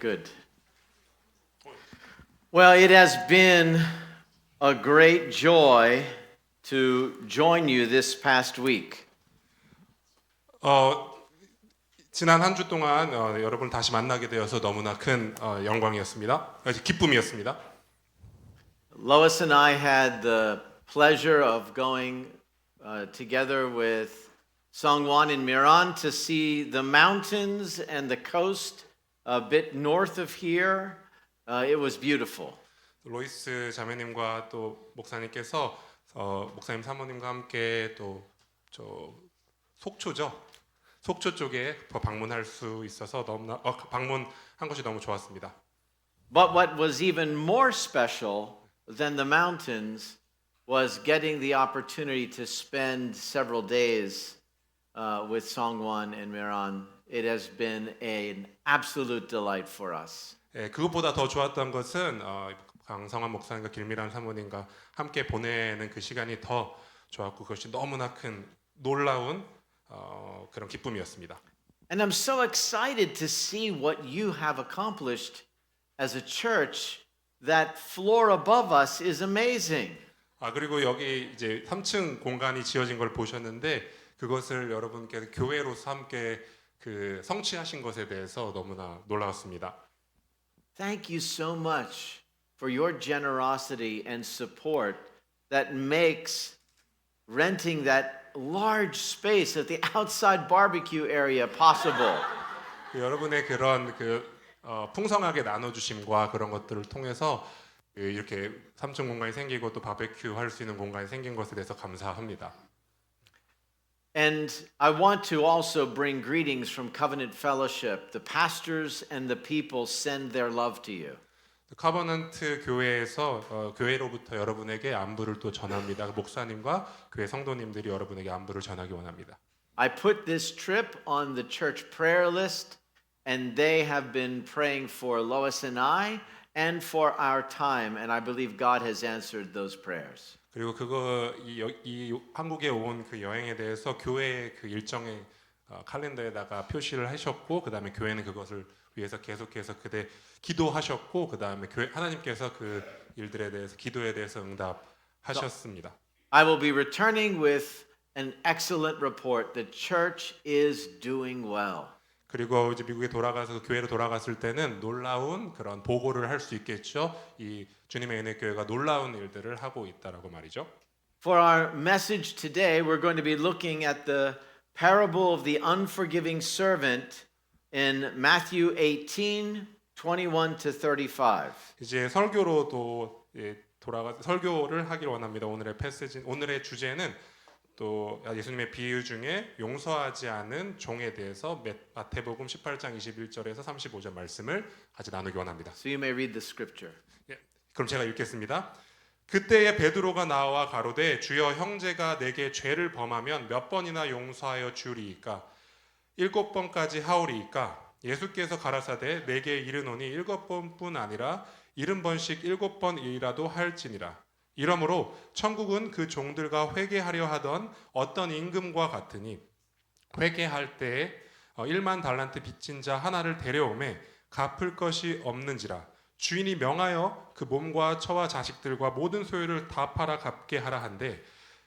Good. Well, it has been a great joy to join you this past week. 지난 한 주 동안 여러분을 다시 만나게 되어서 너무나 큰 영광이었습니다. 기쁨이었습니다. Lois and I had the pleasure of going together with Songwon and Miran to see the mountains and the coast a bit north of here. It was beautiful. 로이스 자매님과 또 목사님께서 목사님 사모님과 함께 또 저 속초 쪽에 방문할 수 있어서 너무나 방문한 것이 너무 좋았습니다. But what was even more special than the mountains was getting the opportunity to spend several days with Songwon and Miran. It has been an absolute delight for us. 그것보다 더 좋았던 것은 강성환 목사님과 길미란 사모님과 함께 보내는 그 시간이 더 좋았고 그것이 너무나 큰 놀라운 그런 기쁨이었습니다. And I'm so excited to see what you have accomplished as a church. That floor above us is amazing. 그리고 여기 이제 3층 공간이 지어진 걸 보셨는데 그것을 여러분께서 교회로서 함께 그 성취하신 것에 대해서 너무나 놀라웠습니다. Thank you so much for your generosity and support that makes renting that large space at the outside barbecue area possible. 여러분의 그런 풍성하게 나눠주심과 그런 것들을 통해서 이렇게 3층 공간이 생기고 또 바베큐 할 수 있는 공간이 생긴 것에 대해서 감사합니다. And I want to also bring greetings from Covenant Fellowship. The pastors and the people send their love to you. 커버넌트 교회에서 교회로부터 여러분에게 안부를 또 전합니다. 목사님과 교회 성도님들이 여러분에게 안부를 전하기 원합니다. I put this trip on the church prayer list, and they have been praying for Lois and I and for our time, and I believe God has answered those prayers. 그리고 이 한국에 온 그 여행에 대해서 교회의 그 일정의 칼렌더에다가 표시를 하셨고 그다음에 교회는 그것을 위해서 계속해서 기도하셨고 그다음에 하나님께서 그 일들에 대해서 기도에 대해서 응답하셨습니다. I will be returning with an excellent report. The church is doing well. 그리고 이제 미국에 돌아가서 교회로 돌아갔을 때는 놀라운 그런 보고를 할 수 있겠죠. 이 주님의 은혜 교회가 놀라운 일들을 하고 있다라고 말이죠. For our message today, we're going to be looking at the parable of the unforgiving servant in Matthew 18:21 to 35. 이제 설교로도 설교를 하길 원합니다. 오늘의 주제는 또 예수님의 비유 중에 용서하지 않은 종에 대해서 마태복음 18장 21절에서 35절 말씀을 같이 나누기 원합니다. So you may read the scripture. 그럼 제가 읽겠습니다. 그때에 베드로가 나와 가로되 주여 형제가 내게 죄를 범하면 몇 번이나 용서하여 주리이까 7번까지 하오리이까 예수께서 가라사대 내게 이르노니 7번뿐 아니라 70번씩 7번이라도 할지니라. 이러므로 천국은 그 종들과 회개하려 하던 어떤 임금과 같으니 회개할 때에 1만 달란트 빚진 자 하나를 데려오매 갚을 것이 없는지라. 주인이 명하여 그 몸과 처와 자식들과 모든 소유를 다 팔아 갚게 하라 한데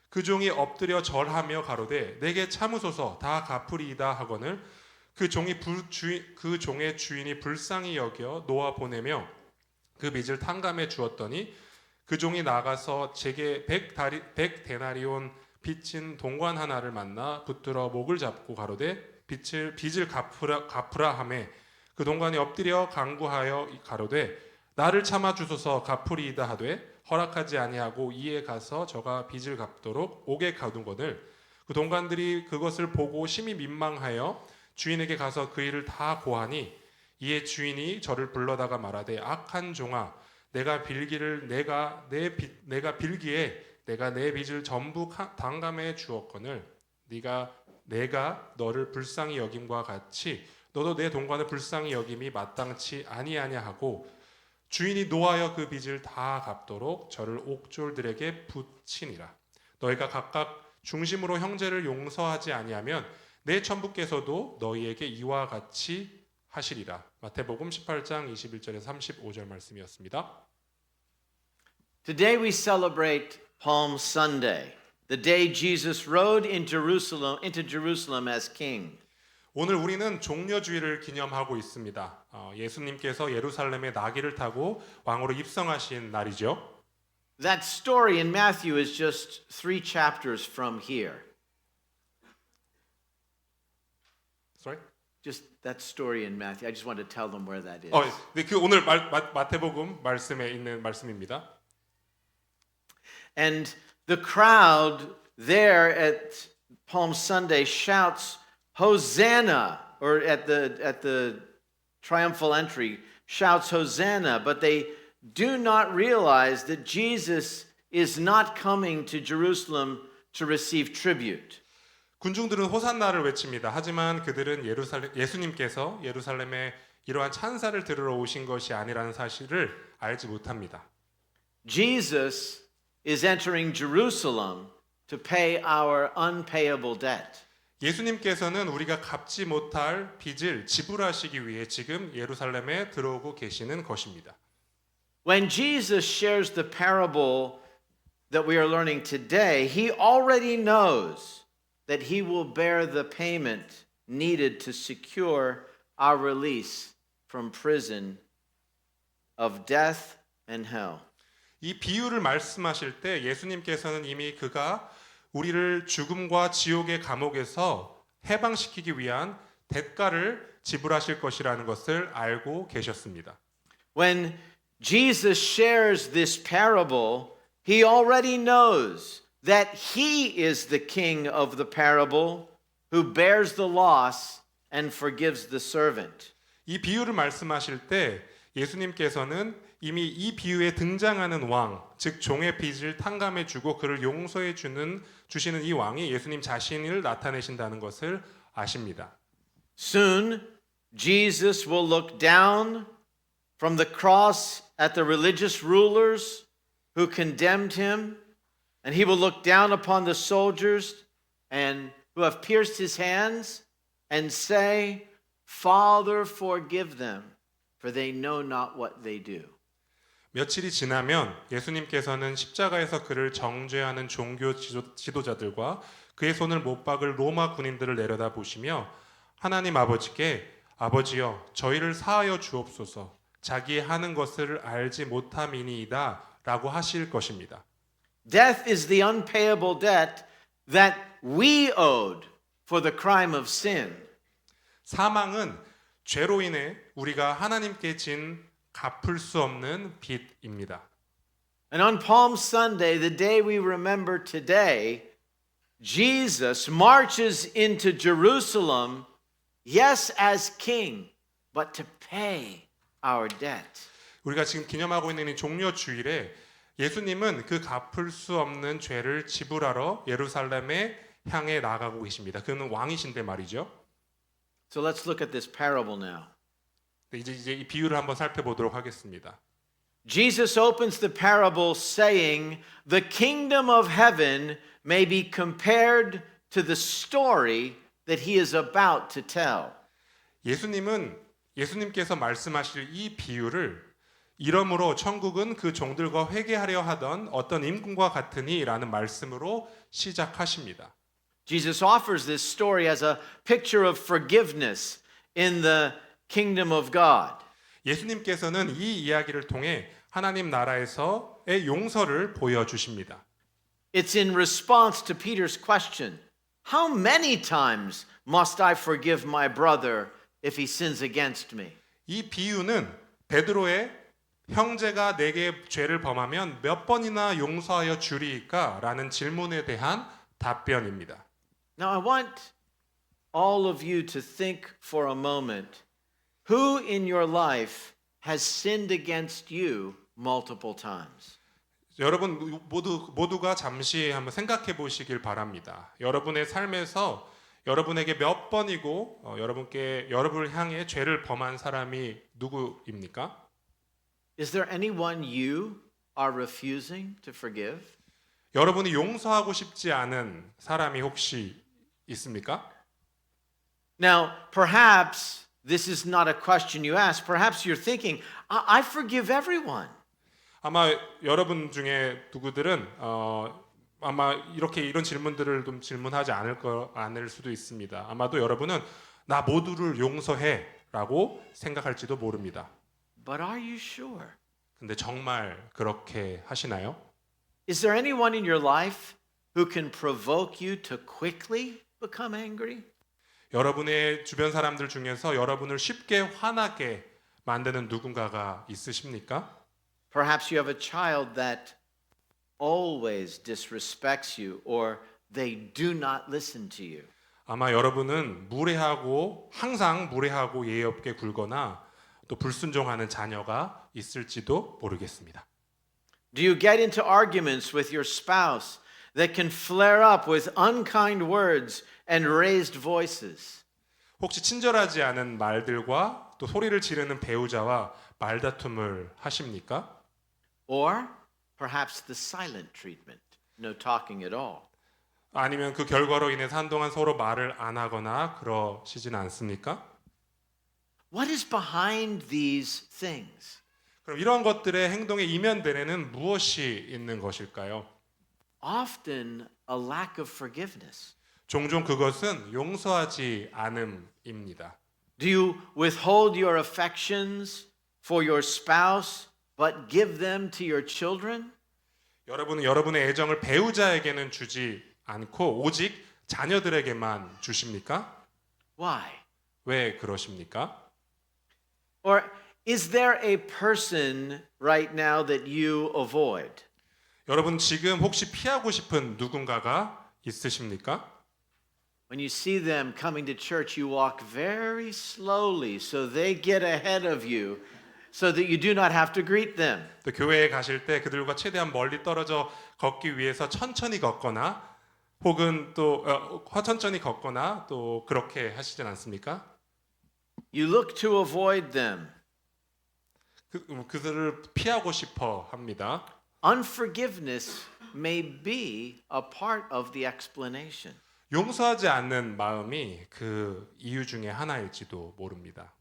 그 종이 엎드려 절하며 가로되 내게 참으소서 다 갚으리이다 하거늘 그 종의 주인이 불쌍히 여겨 놓아 보내며 그 빚을 탕감해 주었더니 그 종이 나가서 제게 100데나리온 빚진 동관 하나를 만나 붙들어 목을 잡고 가로되 빚을 갚으라 하매 그 동관이 엎드려 간구하여 가로되 나를 참아 주소서 갚으리이다 하되 허락하지 아니하고 이에 가서 저가 빚을 갚도록 옥에 가둔거늘 그 동관들이 그것을 보고 심히 민망하여 주인에게 가서 그 일을 다 고하니 이에 주인이 저를 불러다가 말하되 악한 종아 내가 빌기에 내가 내 빚을 전부 탕감해 주었거늘 내가 너를 불쌍히 여김과 같이 너도 내 동관을 불쌍히 여김이 마땅치 아니하냐 하고 주인이 노하여 그 빚을 다 갚도록 저를 옥졸들에게 붙이니라. 너희가 각각 중심으로 형제를 용서하지 아니하면 내 천부께서도 너희에게 이와 같이 하시리라. 마태복음 18장 21절에서 35절 말씀이었습니다. Today we celebrate Palm Sunday, the day Jesus rode into Jerusalem as king. 오늘 우리는 종려주의를 기념하고 있습니다. 예수님께서 예루살렘에 나귀를 타고 왕으로 입성하신 날이죠. That story in Matthew is just 3 chapters from here. Sorry? Just that story in Matthew. I just wanted to tell them where that is. 네, 그 오늘 마태복음 말씀에 있는 말씀입니다. And the crowd there at Palm Sunday shouts, Hosanna, or at the triumphal entry, shouts Hosanna, but they do not realize that Jesus is not coming to Jerusalem to receive tribute. 군중들은 호산나를 외칩니다. 하지만 그들은 예수님께서 예루살렘에 이러한 찬사를 들으러 오신 것이 아니라는 사실을 알지 못합니다. Jesus is entering Jerusalem to pay our unpayable debt. 예수님께서는 우리가 갚지 못할 빚을 지불하시기 위해 지금 예루살렘에 들어오고 계시는 것입니다. When Jesus shares the parable that we are learning today, he already knows that he will bear the payment needed to secure our release from prison of death and hell. 이 비유를 말씀하실 때 예수님께서는 이미 그가 우리를 죽음과 지옥의 감옥에서 해방시키기 위한 대가를 지불하실 것이라는 것을 알고 계셨습니다. When Jesus shares this parable, he already knows that he is the king of the parable who bears the loss and forgives the servant. 이 비유를 말씀하실 때 예수님께서는 이미 이 비유에 등장하는 왕, 즉 종의 빚을 탕감해 주고 그를 용서해 주시는 이 왕이 예수님 자신을 나타내신다는 것을 아십니다. Soon Jesus will look down from the cross at the religious rulers who condemned him, and he will look down upon the soldiers and who have pierced his hands and say, Father, forgive them, for they know not what they do. 며칠이 지나면 예수님께서는 십자가에서 그를 정죄하는 종교 지도자들과 그의 손을 못 박을 로마 군인들을 내려다 보시며 하나님 아버지께 아버지여 저희를 사하여 주옵소서 자기 하는 것을 알지 못함이니이다 라고 하실 것입니다. Death is the unpayable debt that we owed for the crime of sin. 사망은 죄로 인해 우리가 하나님께 진 갚을 수 없는 빚입니다. And on Palm Sunday, the day we remember today, Jesus marches into Jerusalem, yes, as king, but to pay our debt. 우리가 지금 기념하고 있는 이 종려 주일에 예수님은 그 갚을 수 없는 죄를 지불하러 예루살렘에 향해 나가고 계십니다. 그는 왕이신데 말이죠. So let's look at this parable now. 이제 이 비유를 한번 살펴보도록 하겠습니다. Jesus opens the parable saying, the kingdom of heaven may be compared to the story that he is about to tell. 예수님께서 말씀하실 이 비유를 이러므로 천국은 그 종들과 회개하려 하던 어떤 임금과 같으니라는 말씀으로 시작하십니다. Jesus offers this story as a picture of forgiveness in the kingdom of God. 예수님께서는 이 이야기를 통해 하나님 나라에서의 용서를 보여주십니다. It's in response to Peter's question, how many times must I forgive my brother if he sins against me? 이 비유는 베드로의 형제가 내게 죄를 범하면 몇 번이나 용서하여 주리이까? 라는 질문에 대한 답변입니다. Now I want all of you to think for a moment, who in your life has sinned against you multiple times? 여러분 모두가 잠시 한번 생각해 보시길 바랍니다. 여러분의 삶에서 여러분에게 몇 번이고 여러분을 향해 죄를 범한 사람이 누구입니까? Is there anyone you are refusing to forgive? 여러분이 용서하고 싶지 않은 사람이 혹시 있습니까? Now, perhaps this is not a question you ask. Perhaps you're thinking, I forgive everyone. 아마 여러분 중에 누구들은 아마 이렇게 이런 질문들을 좀 질문하지 않을 수도 있습니다. 아마도 여러분은 나 모두를 용서해라고 생각할지도 모릅니다. But are you sure? 근데 정말 그렇게 하시나요? Is there anyone in your life who can provoke you to quickly become angry? 여러분의 주변 사람들 중에서 여러분을 쉽게 화나게 만드는 누군가가 있으십니까? Perhaps you have a child that always disrespects you or they do not listen to you. 아마 여러분은 항상 무례하고 예의 없게 굴거나 또 불순종하는 자녀가 있을지도 모르겠습니다. Do you get into arguments with your spouse that can flare up with unkind words and raised voices? 혹시 친절하지 않은 말들과 또 소리를 지르는 배우자와 말다툼을 하십니까? Or perhaps the silent treatment, no talking at all. 아니면 그 결과로 인해서 한동안 서로 말을 안 하거나 그러시진 않습니까? What is behind these things? 그럼 이런 것들의 행동의 이면들에는 무엇이 있는 것일까요? Often a lack of forgiveness. 종종 그것은 용서하지 않음입니다. Do you withhold your affections for your spouse but give them to your children? 여러분은 여러분의 애정을 배우자에게는 주지 않고 오직 자녀들에게만 주십니까? Why? 왜 그러십니까? Or is there a person right now that you avoid? 여러분 지금 혹시 피하고 싶은 누군가가 있으십니까? When you see them coming to church, you walk very slowly so they get ahead of you so that you do not have to greet them. 또 교회에 가실 때 그들과 최대한 멀리 떨어져 걷기 위해서 천천히 걷거나 혹은 또 천천히 걷거나 또 그렇게 하시진 않습니까? You look to avoid them. 그들을 피하고 싶어 합니다. Unforgiveness may be a part of the explanation. 용서하지 않는 마음이 그 이유 중에 하나일지도 모릅니다.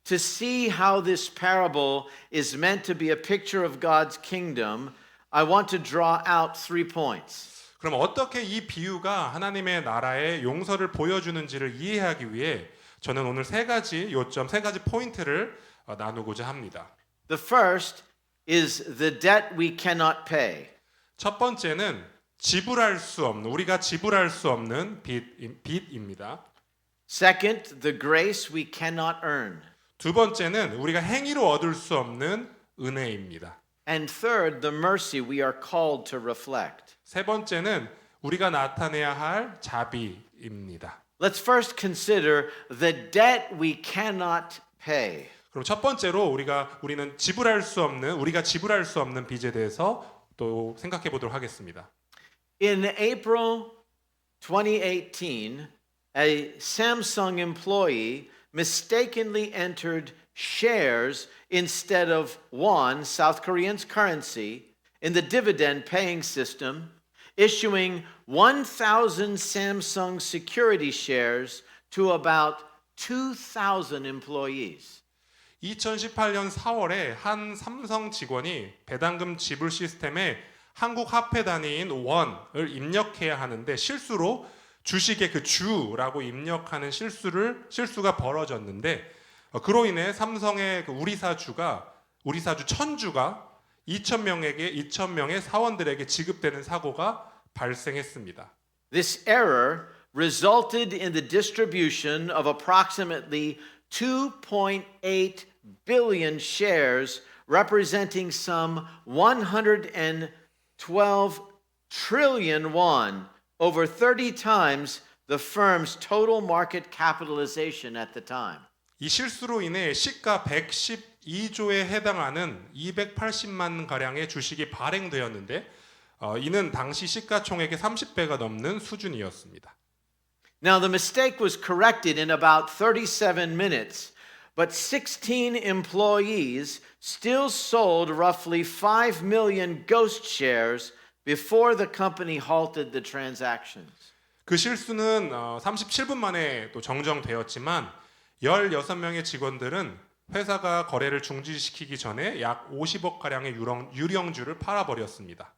To see how this parable is meant to be a picture of God's kingdom, I want to draw out 3 points. 그럼 어떻게 이 비유가 하나님의 나라의 용서를 보여주는지를 이해하기 위해 저는 오늘 세 가지 요점, 세 가지 포인트를 나누고자 합니다. The first is the debt we cannot pay. 첫 번째는 우리가 지불할 수 없는 빚입니다. Second, the grace we cannot earn. 두 번째는 우리가 행위로 얻을 수 없는 은혜입니다. And third, the mercy we are called to reflect. 세 번째는 우리가 나타내야 할 자비입니다. Let's first consider the debt we cannot pay. 그럼 첫 번째로 우리가 지불할 수 없는 빚에 대해서 또 생각해 보도록 하겠습니다. In April 2018, a Samsung employee mistakenly entered shares instead of won, South Korean's currency, in the dividend paying system, issuing 1,000 Samsung security shares to about 2,000 employees. 2018년 4월에 한 삼성 직원이 배당금 지불 시스템에 한국 화폐 단위인 원을 입력해야 하는데 실수로 주식의 그 주라고 입력하는 실수가 벌어졌는데 그로 인해 삼성의 그 우리사주 1000주가 2,000명의 사원들에게 지급되는 사고가 발생했습니다. This error resulted in the distribution of approximately 2.8 billion shares representing some 112 trillion won, over 30 times the firm's total market capitalization at the time. 이 실수로 인해 시가 112조에 해당하는 280만 가량의 주식이 발행되었는데 이는 당시 시가총액의 30배가 넘는 수준이었습니다. Now the mistake was corrected in about 37 minutes, but 16 employees still sold roughly 5 million ghost shares before the company halted the transactions. 그 실수는 37분 만에 또 정정되었지만 16명의 직원들은 회사가 거래를 중지시키기 전에 약 50억 가량의 유령주를 팔아버렸습니다.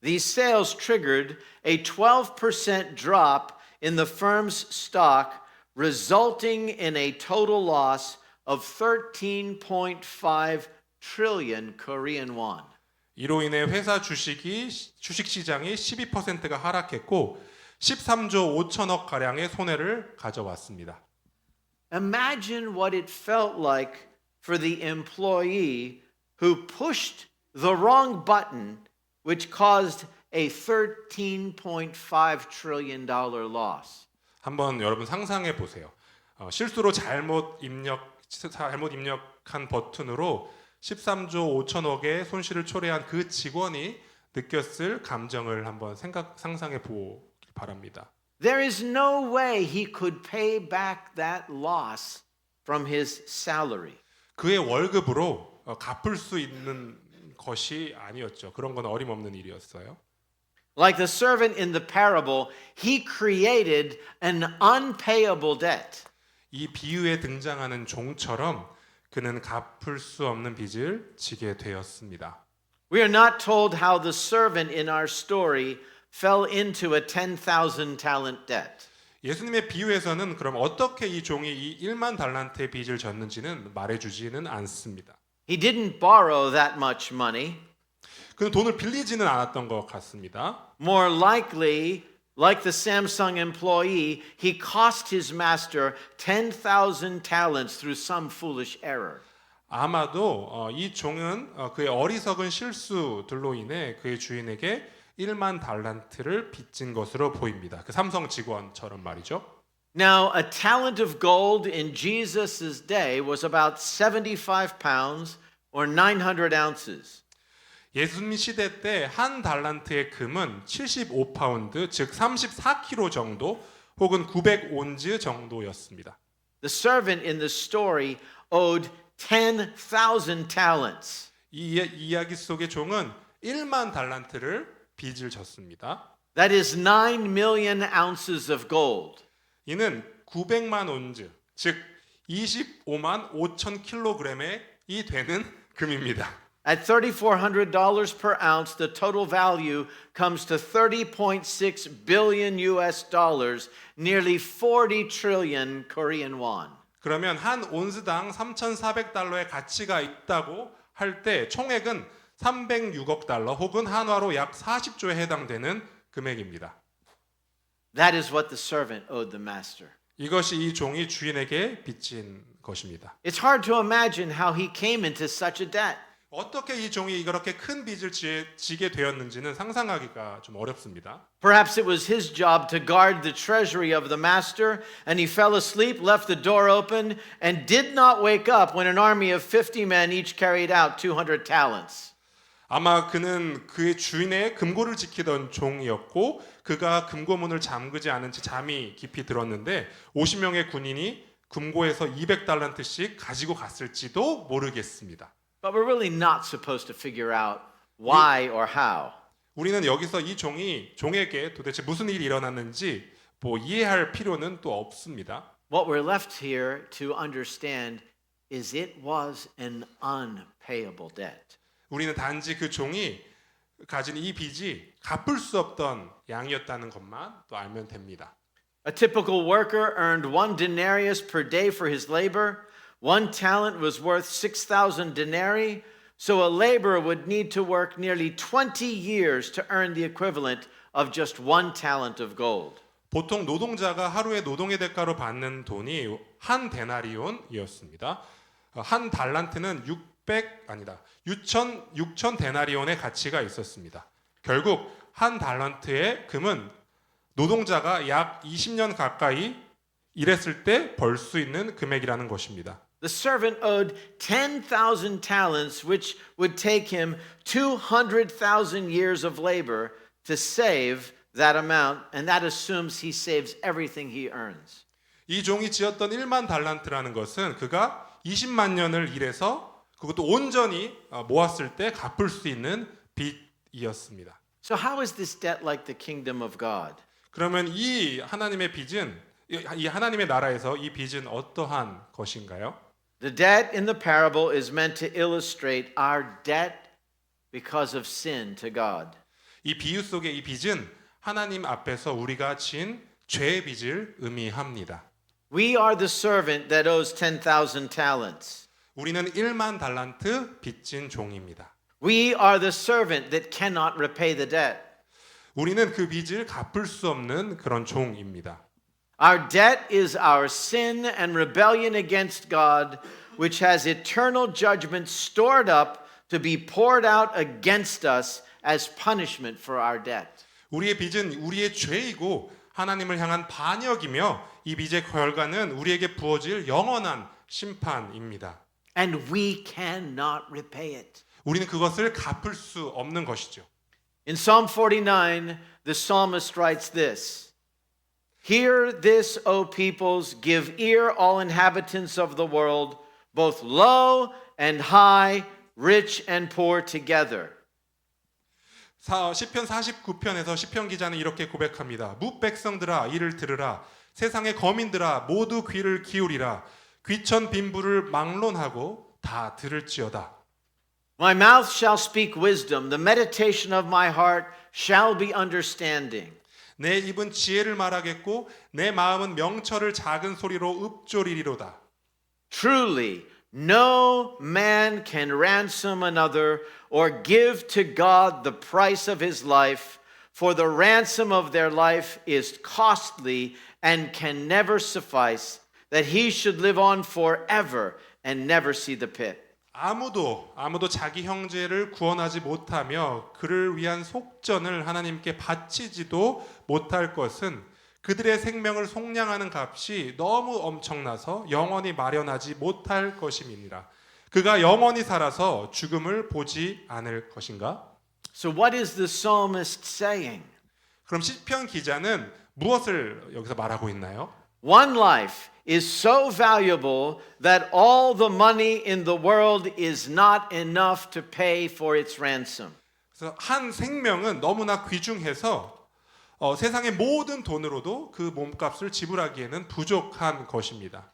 These sales triggered a 12% drop in the firm's stock, resulting in a total loss of 13.5 trillion Korean won. 이로 인해 회사 주식 시장이 12%가 하락했고 13조 5천억 가량의 손해를 가져왔습니다. Imagine what it felt like for the employee who pushed the wrong button, which caused a $13.5 trillion loss. 한번 여러분 상상해 보세요. 실수로 잘못 입력한 버튼으로 13조 5천억의 손실을 초래한 그 직원이 느꼈을 감정을 한번 상상해 보기 바랍니다. There is no way he could pay back that loss from his salary. 그의 월급으로 갚을 수 있는 것이 아니었죠. 그런 건 어림없는 일이었어요. Like the servant in the parable, he created an unpayable debt. 이 비유에 등장하는 종처럼 그는 갚을 수 없는 빚을 지게 되었습니다. We are not told how the servant in our story fell into a 10,000 talent debt. 예수님의 비유에서는 그럼 어떻게 이 종이 이 1만 달란트의 빚을 졌는지는 말해주지는 않습니다. He didn't borrow that much money. 그는 돈을 빌리지는 않았던 것 같습니다. More likely, like the Samsung employee, he cost his master 10,000 talents through some foolish error. 아마도 이 종은 그의 어리석은 실수들로 인해 그의 주인에게 1만 달란트를 빚진 것으로 보입니다. 그 삼성 직원처럼 말이죠. Now, a talent of gold in Jesus' day was about 75 pounds or 900 ounces. 예수님 시대 때 한 달란트의 금은 75파운드, 즉 34kg 정도 혹은 900온즈 정도였습니다. The servant in the story owed 10,000 talents. 이 이야기 속의 종은 1만 달란트를 빚을 졌습니다. That is 9 million ounces of gold. 이는 900만 온즈, 즉 25만 5천 킬로그램이 되는 금입니다. At $3,400 per ounce, the total value comes to 30.6 billion US dollars, nearly 40 trillion Korean won. 그러면 한 온스당 3,400달러의 가치가 있다고 할 때 총액은 306억 달러 혹은 한화로 약 40조에 해당되는 금액입니다. That is what the servant owed the master. 이것이 이 종이 주인에게 빚진 것입니다. It's hard to imagine how he came into such a debt. 어떻게 이 종이 그렇게 큰 빚을 지게 되었는지는 상상하기가 좀 어렵습니다. Perhaps it was his job to guard the treasury of the master, and he fell asleep, left the door open, and did not wake up when an army of 50 men each carried out 200 talents. 아마 그는 그의 주인의 금고를 지키던 종이었고 그가 금고문을 잠그지 않은 채 잠이 깊이 들었는데 50명의 군인이 금고에서 200달란트씩 가지고 갔을지도 모르겠습니다. But we're really not supposed to figure out why or how. 우리는 여기서 이 종에게 도대체 무슨 일이 일어났는지 이해할 필요는 또 없습니다. What we're left here to understand is it was an unpayable debt. 우리는 단지 그 종이 가진 이 빚이 갚을 수 없던 양이었다는 것만 또 알면 됩니다. A typical worker earned 1 denarius per day for his labor. 1 talent was worth 6,000 denarii, so a laborer would need to work nearly 20 years to earn the equivalent of just 1 talent of gold. 보통 노동자가 하루의 노동의 대가로 받는 돈이 한 데나리온이었습니다. 한 달란트는 6천 데나리온의 가치가 있었습니다. 결국 한 달란트의 금은 노동자가 약 20년 가까이 일했을 때 벌 수 있는 금액이라는 것입니다. The servant owed 10,000 talents, which would take him 200,000 years of labor to save that amount, and that assumes he saves everything he earns. 이 종이 지었던 1만 달란트라는 것은 그가 20만 년을 일해서 그것도 온전히 모았을 때 갚을 수 있는 빚이었습니다. So how is this debt like the kingdom of God? 그러면 이 하나님의 빚은 이 하나님의 나라에서 이 빚은 어떠한 것인가요? The debt in the parable is meant to illustrate our debt because of sin to God. 이 비유 속의 이 빚은 하나님 앞에서 우리가 진 죄의 빚을 의미합니다. We are the servant that owes 10,000 talents. 우리는 1만 달란트 빚진 종입니다. We are the servant that cannot repay the debt. 우리는 그 빚을 갚을 수 없는 그런 종입니다. Our debt is our sin and rebellion against God, which has eternal judgment stored up to be poured out against us as punishment for our debt. 우리의 빚은 우리의 죄이고 하나님을 향한 반역이며 이 빚의 결과는 우리에게 부어질 영원한 심판입니다. And we cannot repay it. 우리는 그것을 갚을 수 없는 것이죠. In Psalm 49, the psalmist writes this: Hear this, O peoples, give ear, all inhabitants of the world, both low and high, rich and poor together. 시편 49편에서 시편 기자는 이렇게 고백합니다. 뭇백성들아 이를 들으라. 세상의 거민들아 모두 귀를 기울이라. 귀천 빈부를 막론하고 다 들을지어다. My mouth shall speak wisdom, the meditation of my heart shall be understanding. 내 입은 지혜를 말하겠고 내 마음은 명철을 작은 소리로 읊조리리로다. Truly, no man can ransom another or give to God the price of his life, for the ransom of their life is costly and can never suffice, that he should live on forever and never see the pit. 아무도 자기 형제를 구원하지 못하며 그를 위한 속전을 하나님께 바치지도 못할 것은 그들의 생명을 속량하는 값이 너무 엄청나서 영원히 마련하지 못할 것임이니라. 그가 영원히 살아서 죽음을 보지 않을 것인가? So what is the psalmist saying? 그럼 시편 기자는 무엇을 여기서 말하고 있나요? One life is so valuable that all the money in the world is not enough to pay for its ransom. 그래서 한 생명은 너무나 귀중해서 세상의 모든 돈으로도 그 몸값을 지불하기에는 부족한 것입니다.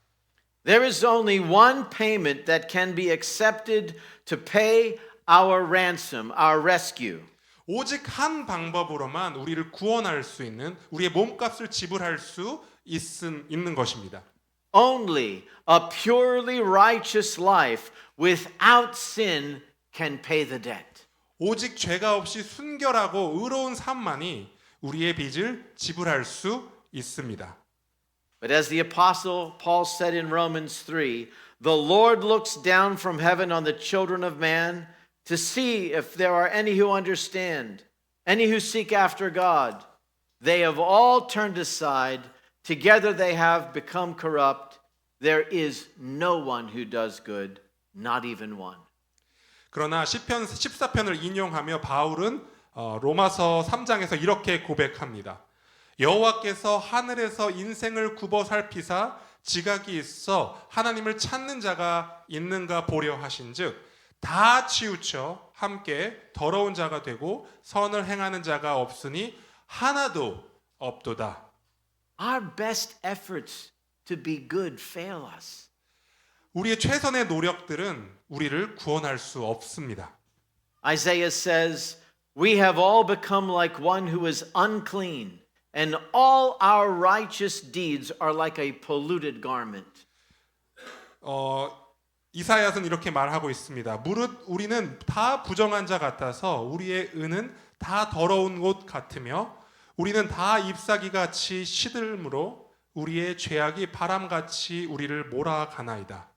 There is only one payment that can be accepted to pay our ransom, our rescue. 오직 한 방법으로만 우리를 구원할 수 있는 우리의 몸값을 지불할 수 있는 것입니다. Only a purely righteous life without sin can pay the debt. 오직 죄가 없이 순결하고 의로운 삶만이 우리의 빚을 지불할 수 있습니다. But as the apostle Paul said in Romans 3, the Lord looks down from heaven on the children of man to see if there are any who understand, any who seek after God. They have all turned aside. Together they have become corrupt. There is no one who does good, not even one. 그러나 시편 14편을 인용하며 바울은 로마서 3장에서 이렇게 고백합니다. 여호와께서 하늘에서 인생을 굽어 살피사 지각이 있어 하나님을 찾는 자가 있는가 보려 하신즉 다 치우쳐 함께 더러운 자가 되고 선을 행하는 자가 없으니 하나도 없도다. Our best efforts to be good fail us. 우리의 최선의 노력들은 우리를 구원할 수 없습니다. Isaiah says, We have all become like one who is unclean, and all our righteous deeds are like a polluted garment. 이사야는 이렇게 말하고 있습니다. 무릇 우리는 다 부정한 자 같아서 우리의 은은 다 더러운 옷 같으며 우리는 다 잎사귀같이 시들므로 우리의 죄악이 바람같이 우리를 몰아가나이다.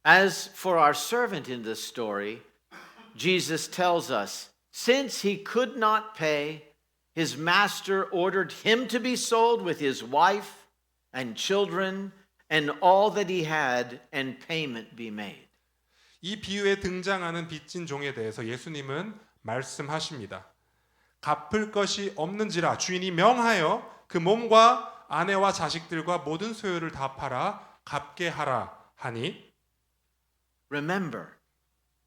As for our servant in this story, Jesus tells us, since he could not pay, his master ordered him to be sold with his wife and children and all that he had, and payment be made. 이 비유에 등장하는 빚진 종에 대해서 예수님은 말씀하십니다. 갚을 것이 없는지라 주인이 명하여 그 몸과 아내와 자식들과 모든 소유를 다 팔아 갚게 하라 하니 Remember,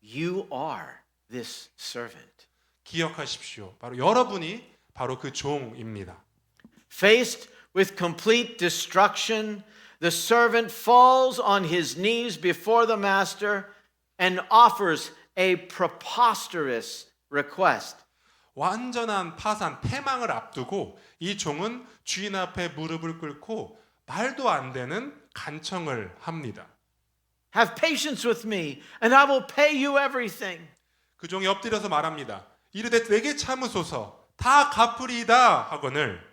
you are this servant. 기억하십시오. 바로 여러분이 바로 그 종입니다. Faced with complete destruction, the servant falls on his knees before the master and offers a preposterous request. 완전한 파산, 패망을 앞두고 이 종은 주인 앞에 무릎을 꿇고 말도 안 되는 간청을 합니다. Have patience with me, and I will pay you everything. 그 종이 엎드려서 말합니다. 이르되 내게 참으소서 다 갚으리이다 하거늘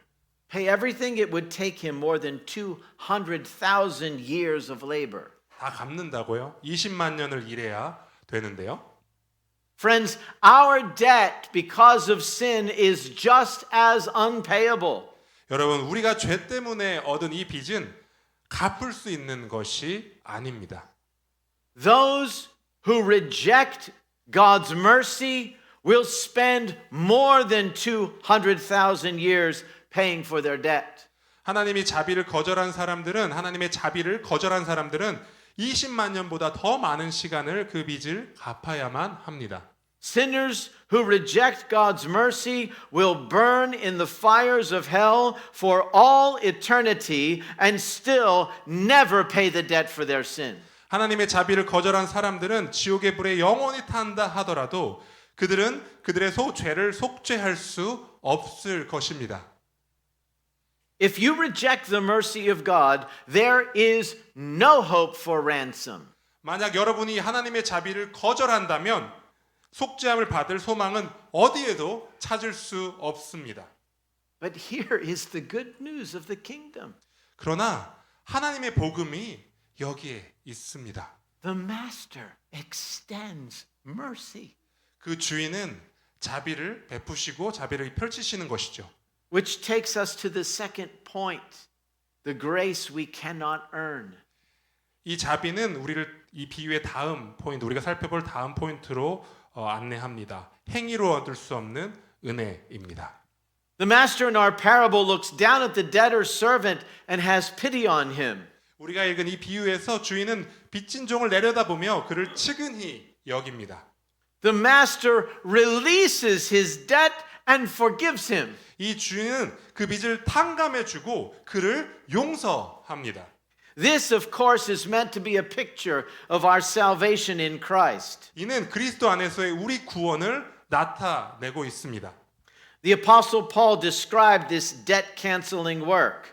Pay everything. It would take him more than 200,000 years of labor. 다 갚는다고요? 20만 년을 일해야 되는데요. Friends, our debt because of sin is just as unpayable. 여러분, 우리가 죄 때문에 얻은 이 빚은 갚을 수 있는 것이 아닙니다. Those who reject God's mercy will spend more than 200,000 years paying for their debt. 하나님의 자비를 거절한 사람들은 20만 년보다 더 많은 시간을 그 빚을 갚아야만 합니다. Sinners who reject God's mercy will burn in the fires of hell for all eternity and still never pay the debt for their sin. 하나님의 자비를 거절한 사람들은 지옥의 불에 영원히 탄다 하더라도 그들은 그들의 죄를 속죄할 수 없을 것입니다. If you reject the mercy of God, there is no hope for ransom. 만약 여러분이 하나님의 자비를 거절한다면 속죄함을 받을 소망은 어디에도 찾을 수 없습니다. But here is the good news of the kingdom. 그러나 하나님의 복음이 여기에 있습니다. The master extends mercy, 그 주인은 자비를 베푸시고 자비를 펼치시는 것이죠. which takes us to the second point, the grace we cannot earn. 이 자비는 우리를 이 비유의 다음 포인트, 우리가 살펴볼 다음 포인트로 안내합니다. 행위로 얻을 수 없는 은혜입니다. The master in our parable looks down at the debtor's servant and has pity on him. 우리가 읽은 이 비유에서 주인은 빚진 종을 내려다보며 그를 측은히 여깁니다. The master releases his debt and forgives him. 이 주인은 그 빚을 탕감해주고 그를 용서합니다. This, of course, is meant to be a picture of our salvation in Christ. 이는 그리스도 안에서의 우리 구원을 나타내고 있습니다. The Apostle Paul described this debt-canceling work.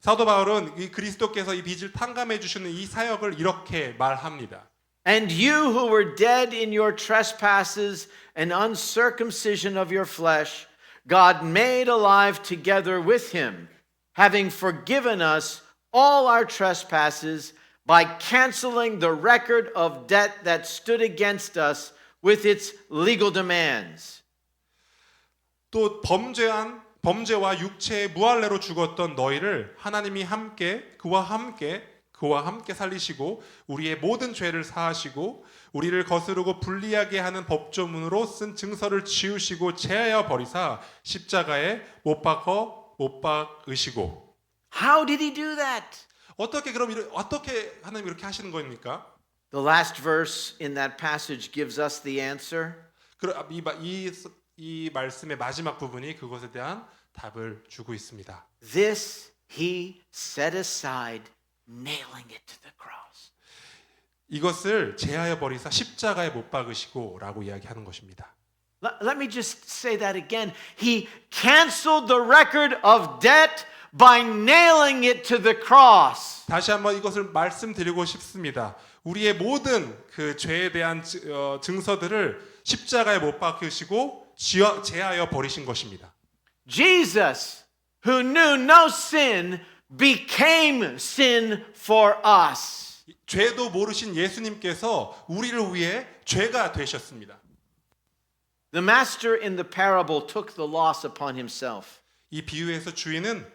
사도 바울은 이 그리스도께서 이 빚을 탕감해 주시는 이 사역을 이렇게 말합니다. And you who were dead in your trespasses and uncircumcision of your flesh, God made alive together with him, having forgiven us all our trespasses by canceling the record of debt that stood against us with its legal demands. 또 범죄와 육체의 무할례로 죽었던 너희를 하나님이 그와 함께 살리시고 우리의 모든 죄를 사하시고 우리를 거스르고 불리하게 하는 법조문으로 쓴 증서를 지우시고 제하여 버리사 십자가에 못 박으시고. How did he do that? 어떻게 하나님 이렇게 하시는 겁니까? The last verse in that passage gives us the answer. 이 말씀의 마지막 부분이 그것에 대한 답을 주고 있습니다. This he set aside, nailing it to the cross. 이것을 제하여 버리사 십자가에 못 박으시고라고 이야기하는 것입니다. Let me just say that again. He canceled the record of debt by nailing it to the cross. 다시 한번 이것을 말씀드리고 싶습니다. 우리의 모든 그 죄에 대한 증서들을 십자가에 못 박으시고 제하여 버리신 것입니다. Jesus, who knew no sin, became sin for us. 죄도 모르신 예수님께서 우리를 위해 죄가 되셨습니다. The master in the parable took the loss upon himself. 이 비유에서 주인은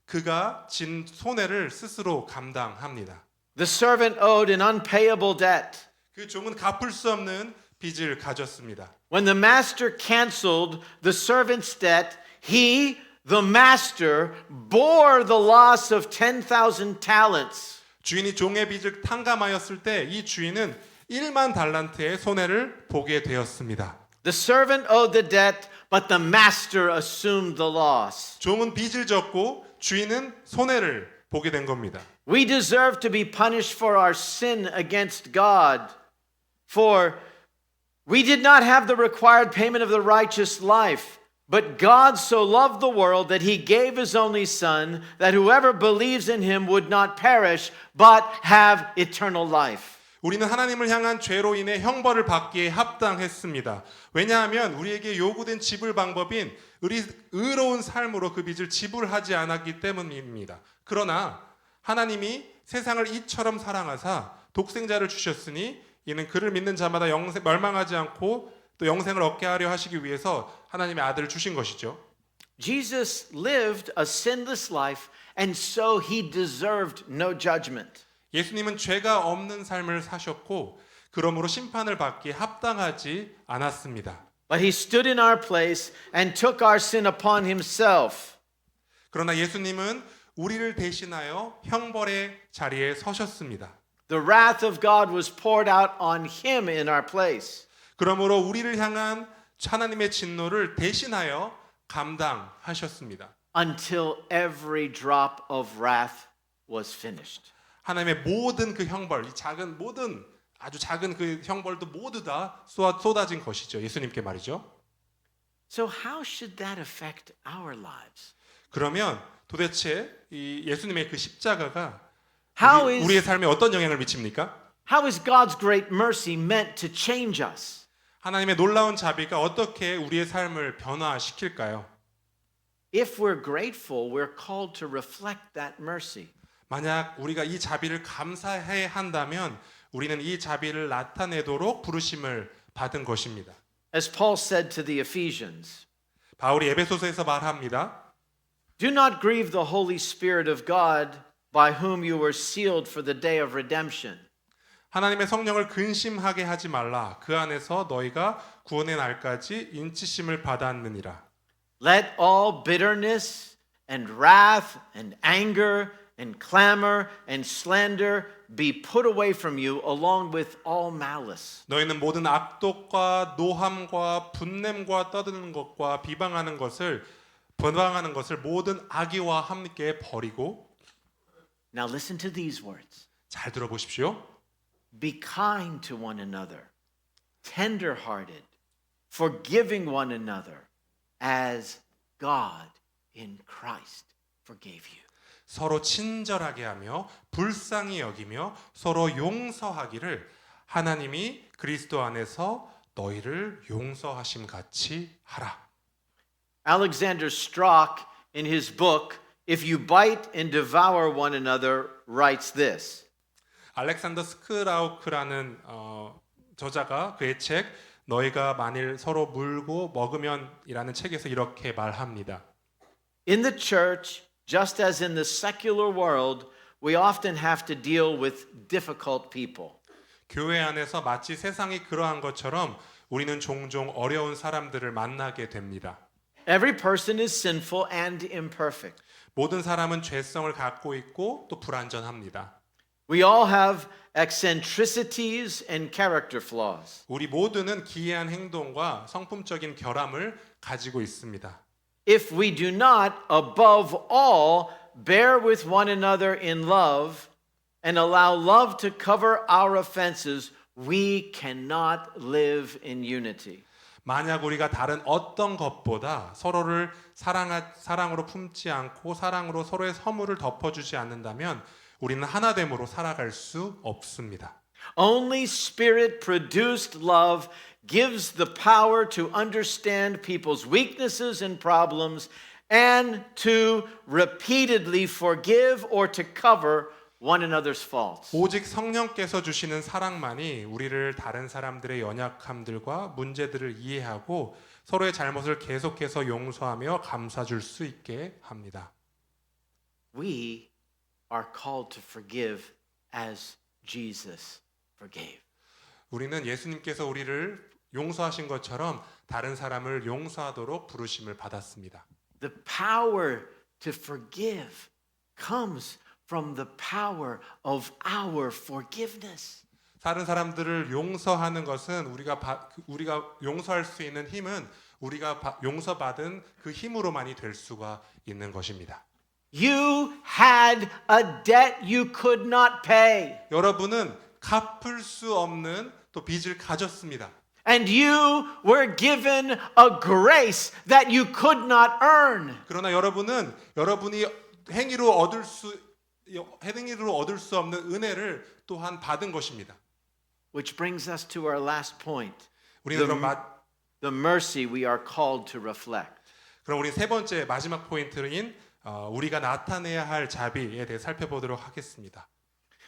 그가 진 손해를 스스로 감당합니다. The servant owed an unpayable debt. 그 종은 갚을 수 없는 빚을 가졌습니다. When the master canceled the servant's debt, he, the master, bore the loss of 10,000 talents. 주인이 종의 빚을 탕감하였을 때 이 주인은 1만 달란트의 손해를 보게 되었습니다. The servant owed the debt, but the master assumed the loss. 종은 빚을 졌고 주인은 손해를 보게 된 겁니다. We deserve to be punished for our sin against God, for we did not have the required payment of the righteous life. But God so loved the world that he gave his only Son, that whoever believes in him would not perish, but have eternal life. 우리는 하나님을 향한 죄로 인해 형벌을 받기에 합당했습니다. 왜냐하면 우리에게 요구된 지불 방법인 의로운 삶으로 그 빚을 지불하지 않았기 때문입니다. 그러나 하나님이 세상을 이처럼 사랑하사 독생자를 주셨으니 이는 그를 믿는 자마다 멸망하지 않고 또 영생을 얻게 하려 하시기 위해서 하나님의 아들을 주신 것이죠. Jesus lived a sinless life, and so he deserved no judgment. 예수님은 죄가 없는 삶을 사셨고 그러므로 심판을 받기에 합당하지 않았습니다. But he stood in our place and took our sin upon himself. 그러나 예수님은 우리를 대신하여 형벌의 자리에 서셨습니다. The wrath of God was poured out on him in our place. 그러므로 우리를 향한 하나님의 진노를 대신하여 감당하셨습니다. Until every drop of wrath was finished. 하나님의 모든 그 형벌, 이 작은 모든 아주 작은 그 형벌도 모두 다 쏟아진 것이죠. 예수님께 말이죠. So how should that affect our lives? 그러면 도대체 이 예수님의 그 십자가가 How 우리의 is 삶에 어떤 영향을 미칩니까? God's great mercy meant to change us? 하나님의 놀라운 자비가 어떻게 우리의 삶을 변화시킬까요? If we're grateful, we're called to reflect that mercy. 만약 우리가 이 자비를 감사해야 한다면 우리는 이 자비를 나타내도록 부르심을 받은 것입니다. As Paul said to the Ephesians, 바울이 에베소서에서 말합니다. do not grieve the Holy Spirit of God by whom you were sealed for the day of redemption. 하나님의 성령을 근심하게 하지 말라. 그 안에서 너희가 구원의 날까지 인치심을 받았느니라. Let all bitterness and wrath and anger and clamor and slander be put away from you along with all malice. 너희는 모든 악독과 노함과 분냄과 떠드는 것과 비방하는 것을 모든 악의와 함께 버리고. Now listen to these words. 잘 들어보십시오. Be kind to one another, tender-hearted, forgiving one another, as God in Christ forgave you. 서로 친절하게 하며 불쌍히 여기며 서로 용서하기를 하나님이 그리스도 안에서 너희를 용서하심 같이 하라. Alexander Strauch, in his book, If You Bite and Devour One Another, writes this. 알렉산더 스크라우크라는 저자가 그의 책 너희가 만일 서로 물고 먹으면이라는 책에서 이렇게 말합니다. In the church, just as in the secular world, we often have to deal with difficult people. 교회 안에서 마치 세상이 그러한 것처럼 우리는 종종 어려운 사람들을 만나게 됩니다. Every person is sinful and imperfect. 모든 사람은 죄성을 갖고 있고 또 불완전합니다. We all have eccentricities and character flaws. 우리 모두는 기이한 행동과 성품적인 결함을 가지고 있습니다. If we do not, above all, bear with one another in love and allow love to cover our offenses, we cannot live in unity. 만약 우리가 다른 어떤 것보다 서로를 사랑으로 품지 않고 사랑으로 서로의 허물을 덮어주지 않는다면 우리는 하나됨으로 살아갈 수 없습니다. Only Spirit-produced love gives the power to understand people's weaknesses and problems and to repeatedly forgive or to cover one another's faults. 오직 성령께서 주시는 사랑만이 우리를 다른 사람들의 연약함들과 문제들을 이해하고 서로의 잘못을 계속해서 용서하며 감싸줄 수 있게 합니다. We are called to forgive as Jesus forgave. 우리는 예수님께서 우리를 용서하신 것처럼 다른 사람을 용서하도록 부르심을 받았습니다. The power to forgive comes from the power of our forgiveness. 다른 사람들을 용서하는 것은 우리가 용서할 수 있는 힘은 우리가 용서받은 그 힘으로만이 될 수가 있는 것입니다. You had a debt you could not pay. 여러분은 갚을 수 없는 또 빚을 가졌습니다. And you were given a grace that you could not earn. 그러나 여러분은 여러분이 행위로 얻을 수 없는 은혜를 또한 받은 것입니다. Which brings us to our last point. 우리는 The mercy we are called to reflect. 그럼 우리 세 번째 마지막 포인트인 우리가 나타내야 할 자비에 대해 살펴보도록 하겠습니다.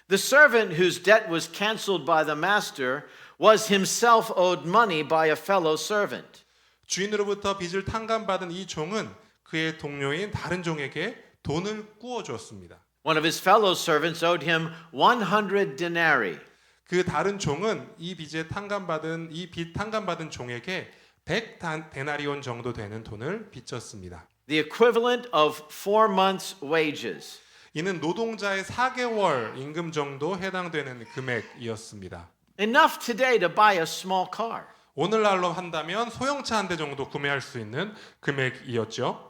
The servant whose debt was canceled by the master was himself owed money by a fellow servant. 주인으로부터 빚을 탕감받은 이 종은 그의 동료인 다른 종에게 돈을 꾸어 주었습니다. One of his fellow servants owed him 100 denarii. 그 다른 종은 이 빚 탕감받은 종에게 100 데나리온 정도 되는 돈을 빚졌습니다. The equivalent of 4 months' wages. 이는 노동자의 4개월 임금 정도 해당되는 금액이었습니다. Enough today to buy a small car. 오늘날로 한다면 소형차 한 대 정도 구매할 수 있는 금액이었죠.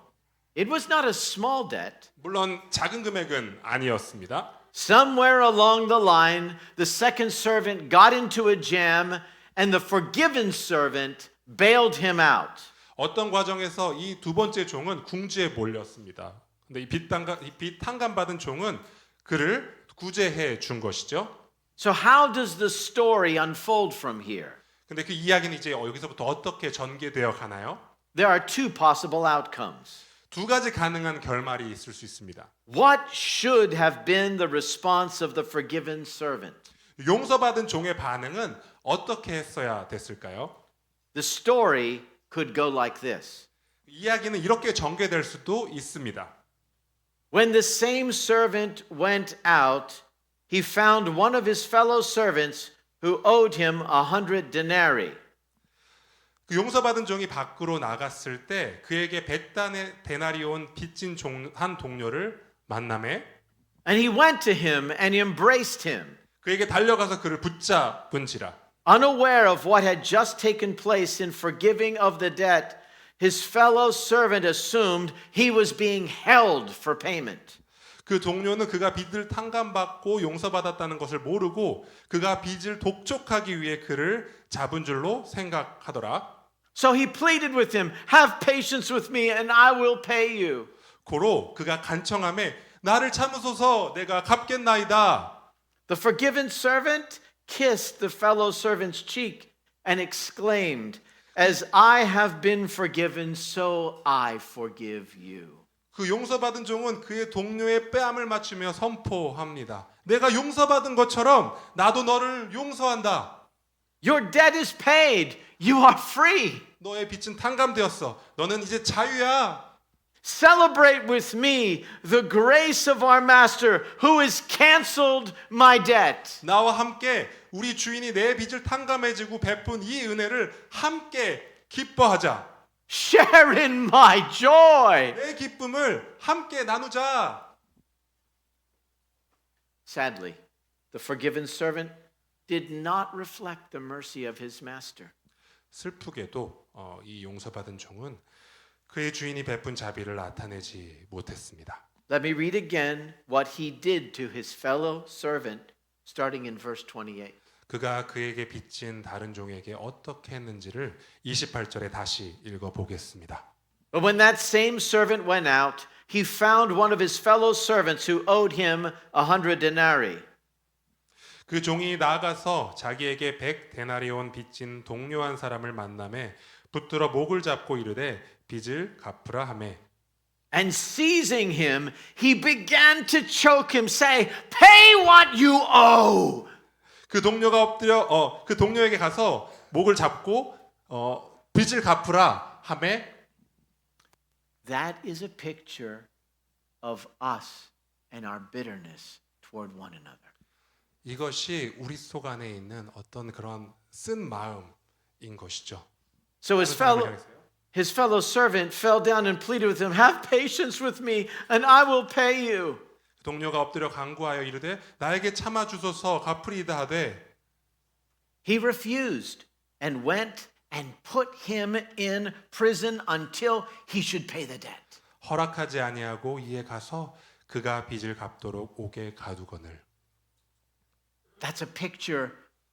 It was not a small debt. 물론 작은 금액은 아니었습니다. Somewhere along the line, the second servant got into a jam and the forgiven servant bailed him out. 어떤 과정에서 이 두 번째 종은 궁지에 몰렸습니다. 근데 이 빚 탕감받은 종은 그를 구제해 준 것이죠. So how does the story unfold from here? 근데 그 이야기는 이제 여기서부터 어떻게 전개되어 가나요? There are 2 possible outcomes. 두 가지 가능한 결말이 있을 수 있습니다. What should have been the response of the forgiven servant? 용서받은 종의 반응은 어떻게 했어야 됐을까요? The story could go like this. 이야기는 이렇게 전개될 수도 있습니다. When the same servant went out, he found one of his fellow servants who owed him 100 denarii. 그 용서받은 종이 밖으로 나갔을 때 그에게 100단의 데나리온 빚진 한 동료를 만나매 And he went to him and embraced him. 그에게 달려가서 그를 붙잡은지라. Unaware of what had just taken place in forgiving of the debt, his fellow servant assumed he was being held for payment. 그 동료는 그가 빚을 탕감받고 용서받았다는 것을 모르고 그가 빚을 독촉하기 위해 그를 잡은 줄로 생각하더라. So he pleaded with him, "Have patience with me and I will pay you." 고로 그가 간청하며 나를 참으소서 내가 갚겠나이다. The forgiven servant kissed the fellow servant's cheek and exclaimed, "As I have been forgiven, so I forgive you." 그 용서받은 종은 그의 동료의 뺨을 맞추며 선포합니다. 내가 용서받은 것처럼 나도 너를 용서한다. Your debt is paid. You are free. 너의 빚은 탕감되었어. 너는 이제 자유야. Celebrate with me the grace of our master who has canceled my debt. 나와 함께 우리 주인이 내 빚을 탕감해주고 베푼 이 은혜를 함께 기뻐하자. Share in my joy. 내 기쁨을 함께 나누자. Sadly, the forgiven servant did not reflect the mercy of his master. 슬프게도 이 용서받은 종은 그의 주인이 베푼 자비를 나타내지 못했습니다. Let me read again what he did to his fellow servant, starting in verse 28. 그가 그에게 빚진 다른 종에게 어떻게 했는지를 28절에 다시 읽어보겠습니다. But when that same servant went out, he found one of his fellow servants who owed him 100 denarii. 그 종이 나아가서 자기에게 100 데나리온 빚진 동료 한 사람을 만나매 붙들어 목을 잡고 이르되 빚을 갚으라 하매 And seizing him, he began to choke him, say, "Pay what you owe." 그 동료가 엎드려 그 동료에게 가서 목을 잡고 빚을 갚으라 하매 That is a picture of us and our bitterness toward one another. 이것이 우리 속 안에 있는 어떤 그런 쓴 마음인 것이죠. So his fellow servant fell down and pleaded with him, "Have patience with me and I will pay you." 동료가 엎드려 간구하여 이르되 나에게 참아 주소서 갚으리이다 하되 He refused and went and put him in prison until he should pay the debt. 허락하지 아니하고 이에 가서 그가 빚을 갚도록 옥에 가두거늘. That's a picture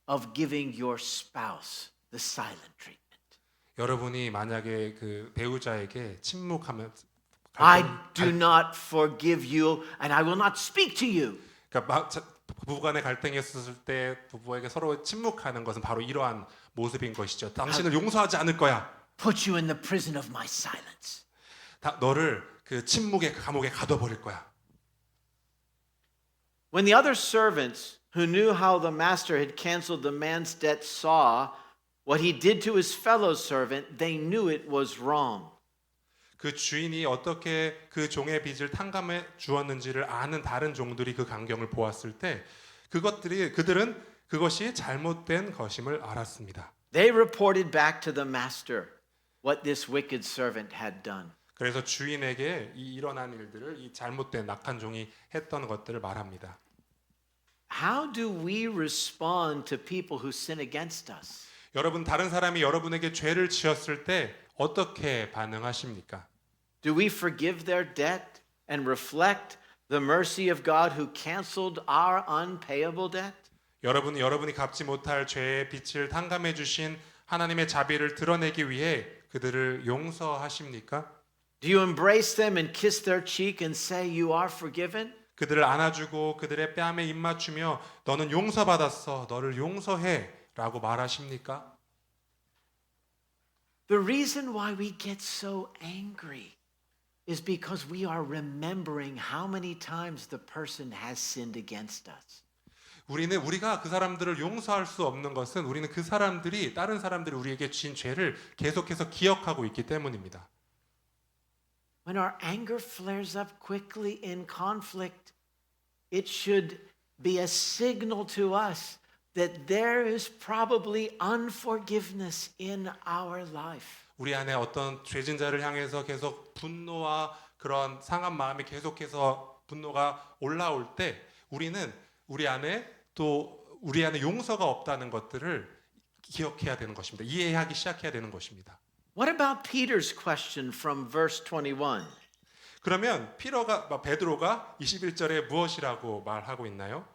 of giving your spouse the silent treatment. 여러분이 만약에 그 배우자에게 침묵하면 I do not forgive you and I will not speak to you. 그러니까 부부간의 갈등이 있었을 때 부부에게 서로 침묵하는 것은 바로 이러한 모습인 것이죠. 당신을 용서하지 않을 거야. Put you in the prison of my silence. 너를 그 침묵의 감옥에 가둬버릴 거야. When the other servants who knew how the master had canceled the man's debt saw what he did to his fellow servant, they knew it was wrong. 그 주인이 어떻게 그 종의 빚을 탕감해 주었는지를 아는 다른 종들이 그 광경을 보았을 때 그들은 그것이 잘못된 것임을 알았습니다. They reported back to the master what this wicked servant had done. 그래서 주인에게 이 일어난 일들을 이 잘못된 낙한 종이 했던 것들을 말합니다. How do we respond to people who sin against us? 여러분 다른 사람이 여러분에게 죄를 지었을 때 어떻게 반응하십니까? Do we forgive their debt and reflect the mercy of God who canceled our unpayable debt? 여러분이 갚지 못할 죄의 빚을 탕감해 주신 하나님의 자비를 드러내기 위해 그들을 용서하십니까? Do you embrace them and kiss their cheek and say you are forgiven? 그들을 안아주고 그들의 뺨에 입 맞추며 너는 용서받았어. 너를 용서해. 라고 말하십니까? The reason why we get so angry is because we are remembering how many times the person has sinned against us. 우리가 그 사람들을 용서할 수 없는 것은 우리는 그 사람들이 다른 사람들이 우리에게 지은 죄를 계속해서 기억하고 있기 때문입니다. When our anger flares up quickly in conflict, it should be a signal to us that there is probably unforgiveness in our life. 우리 안에 어떤 죄진 자를 향해서 계속 분노와 그런 상한 마음이 계속해서 분노가 올라올 때 우리는 우리 안에 용서가 없다는 것들을 기억해야 되는 것입니다. 이해하기 시작해야 되는 것입니다. What about Peter's question from verse 21? 그러면 베드로가 21절에 무엇이라고 말하고 있나요?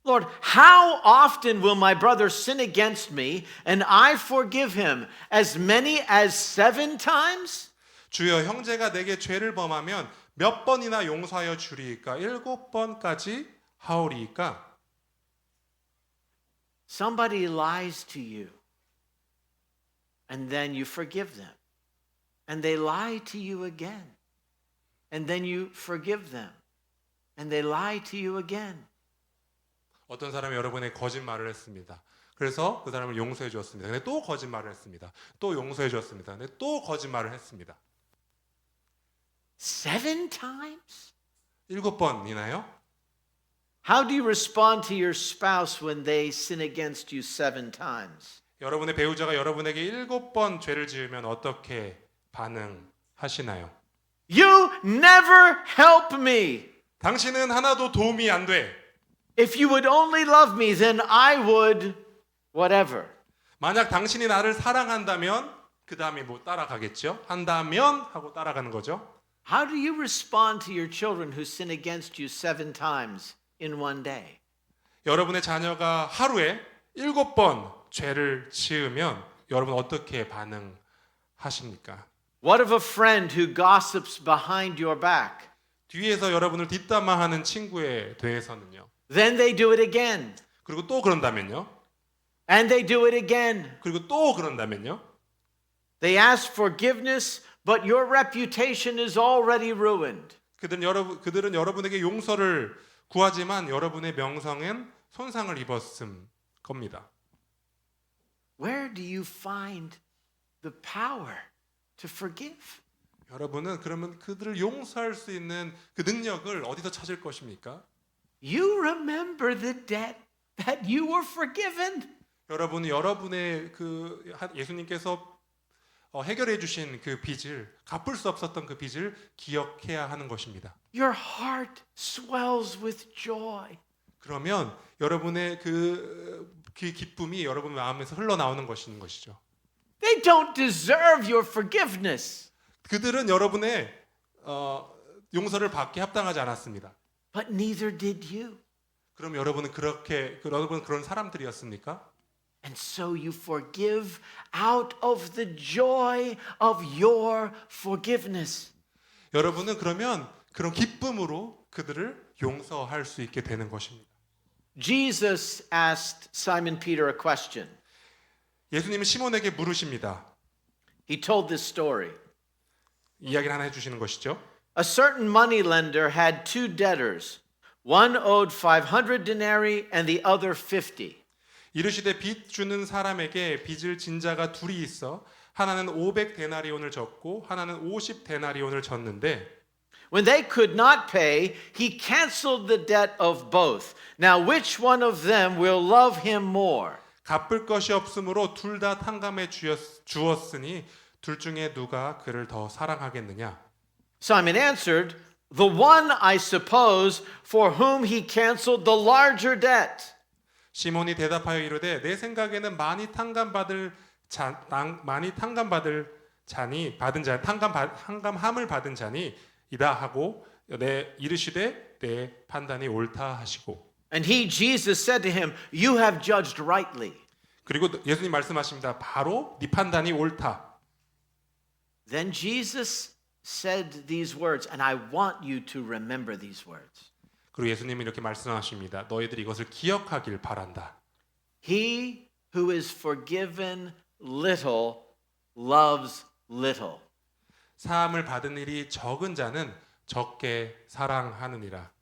Lord, how often will my brother sin against me and I forgive him? As many as 7 times? 주여 형제가 내게 죄를 범하면 몇 번이나 용서하여 주리이까? 7번까지 하오리이까? Somebody lies to you and then you forgive them. And they lie to you again. And then you forgive them. And they lie to you again. 어떤 사람이 여러분에게 거짓말을 했습니다. 그래서 그 사람을 용서해 주었습니다. 근데 또 거짓말을 했습니다. 또 용서해 주었습니다. 근데 또 거짓말을 했습니다. 7 times? 7번이나요? How do you respond to your spouse when they sin against you 7 times? 여러분의 배우자가 여러분에게 7번 죄를 지으면 어떻게 반응하시나요? You never help me. 당신은 하나도 도움이 안 돼. If you would only love me, then I would whatever. 만약 당신이 나를 사랑한다면 그 다음에 뭐 따라가겠죠? 한다면 하고 따라가는 거죠. How do you respond to your children who sin against you 7 times in one day? 여러분의 자녀가 하루에 7번 죄를 지으면 여러분 어떻게 반응하십니까? What of a friend who gossips behind your back? 뒤에서 여러분을 뒷담화하는 친구에 대해서는요. Then they do it again. 그리고 또 그런다면요. And they do it again. 그리고 또 그런다면요. They ask forgiveness, but your reputation is already ruined. 그들은 여러분에게 용서를 구하지만 여러분의 명성엔 손상을 입었을 겁니다. Where do you find the power to forgive? 여러분은 그러면 그들을 용서할 수 있는 그 능력을 어디서 찾을 것입니까? You remember the debt that you were forgiven. 여러분이 여러분의 그 예수님께서 해결해 주신 그 빚을 갚을 수 없었던 그 빚을 기억해야 하는 것입니다. Your heart swells with joy. 그러면 여러분의 그 기쁨이 여러분 마음에서 흘러나오는 것이죠. They don't deserve your forgiveness. 그들은 여러분의 용서를 받기 합당하지 않았습니다. But neither did you. 그럼 여러분은 여러분 그런 사람들이었습니까? And so you forgive out of the joy of your forgiveness. 여러분은 그러면 그런 기쁨으로 그들을 용서할 수 있게 되는 것입니다. Jesus asked Simon Peter a question. 예수님은 시몬에게 물으십니다. He told this story. 이야기를 하나 해주시는 것이죠. A certain money lender had two debtors. One owed 500 denarii and the other 50. 이르시되 빚 주는 사람에게 빚을 진 자가 둘이 있어 하나는 500 데나리온을 졌고 하나는 50 데나리온을 졌는데 When they could not pay, he canceled the debt of both. Now which one of them will love him more? 갚을 것이 없으므로 둘 다 탕감해 주었으니 둘 중에 누가 그를 더 사랑하겠느냐? Simon answered, The one, I suppose, for whom he canceled the larger debt. 시몬이 대답하여 이르되 내 생각에는 많이 탕감함을 받은 자니 이다 하고 이르시되 내 판단이 옳다 하시고 And he, Jesus, said to him, You have judged rightly. 그리고 예수님 말씀하십니다. 바로 네 판단이 옳다. Then Jesus said these words, and I want you to remember these words. 그리고 예수님은 이렇게 말씀하십니다. 너희들이 이것을 기억하길 바란다. He who is forgiven little loves little. 사함을 받은 일이 적은 자는 적게 사랑하느니라.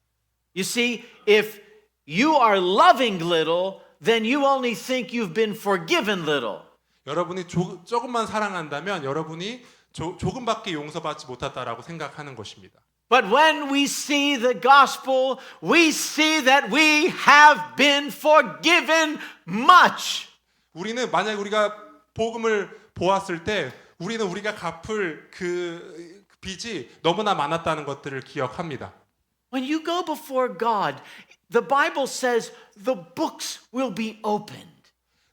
You see, if you are loving little, then you only think you've been forgiven little. 여러분이 조금만 사랑한다면 여러분이 조금밖에 용서받지 못했다라고 생각하는 것입니다. But when we see the gospel, we see that we have been forgiven much. 우리는 만약에 우리가 복음을 보았을 때 우리는 우리가 갚을 그 빚이 너무나 많았다는 것들을 기억합니다. When you go before God, the Bible says the books will be opened.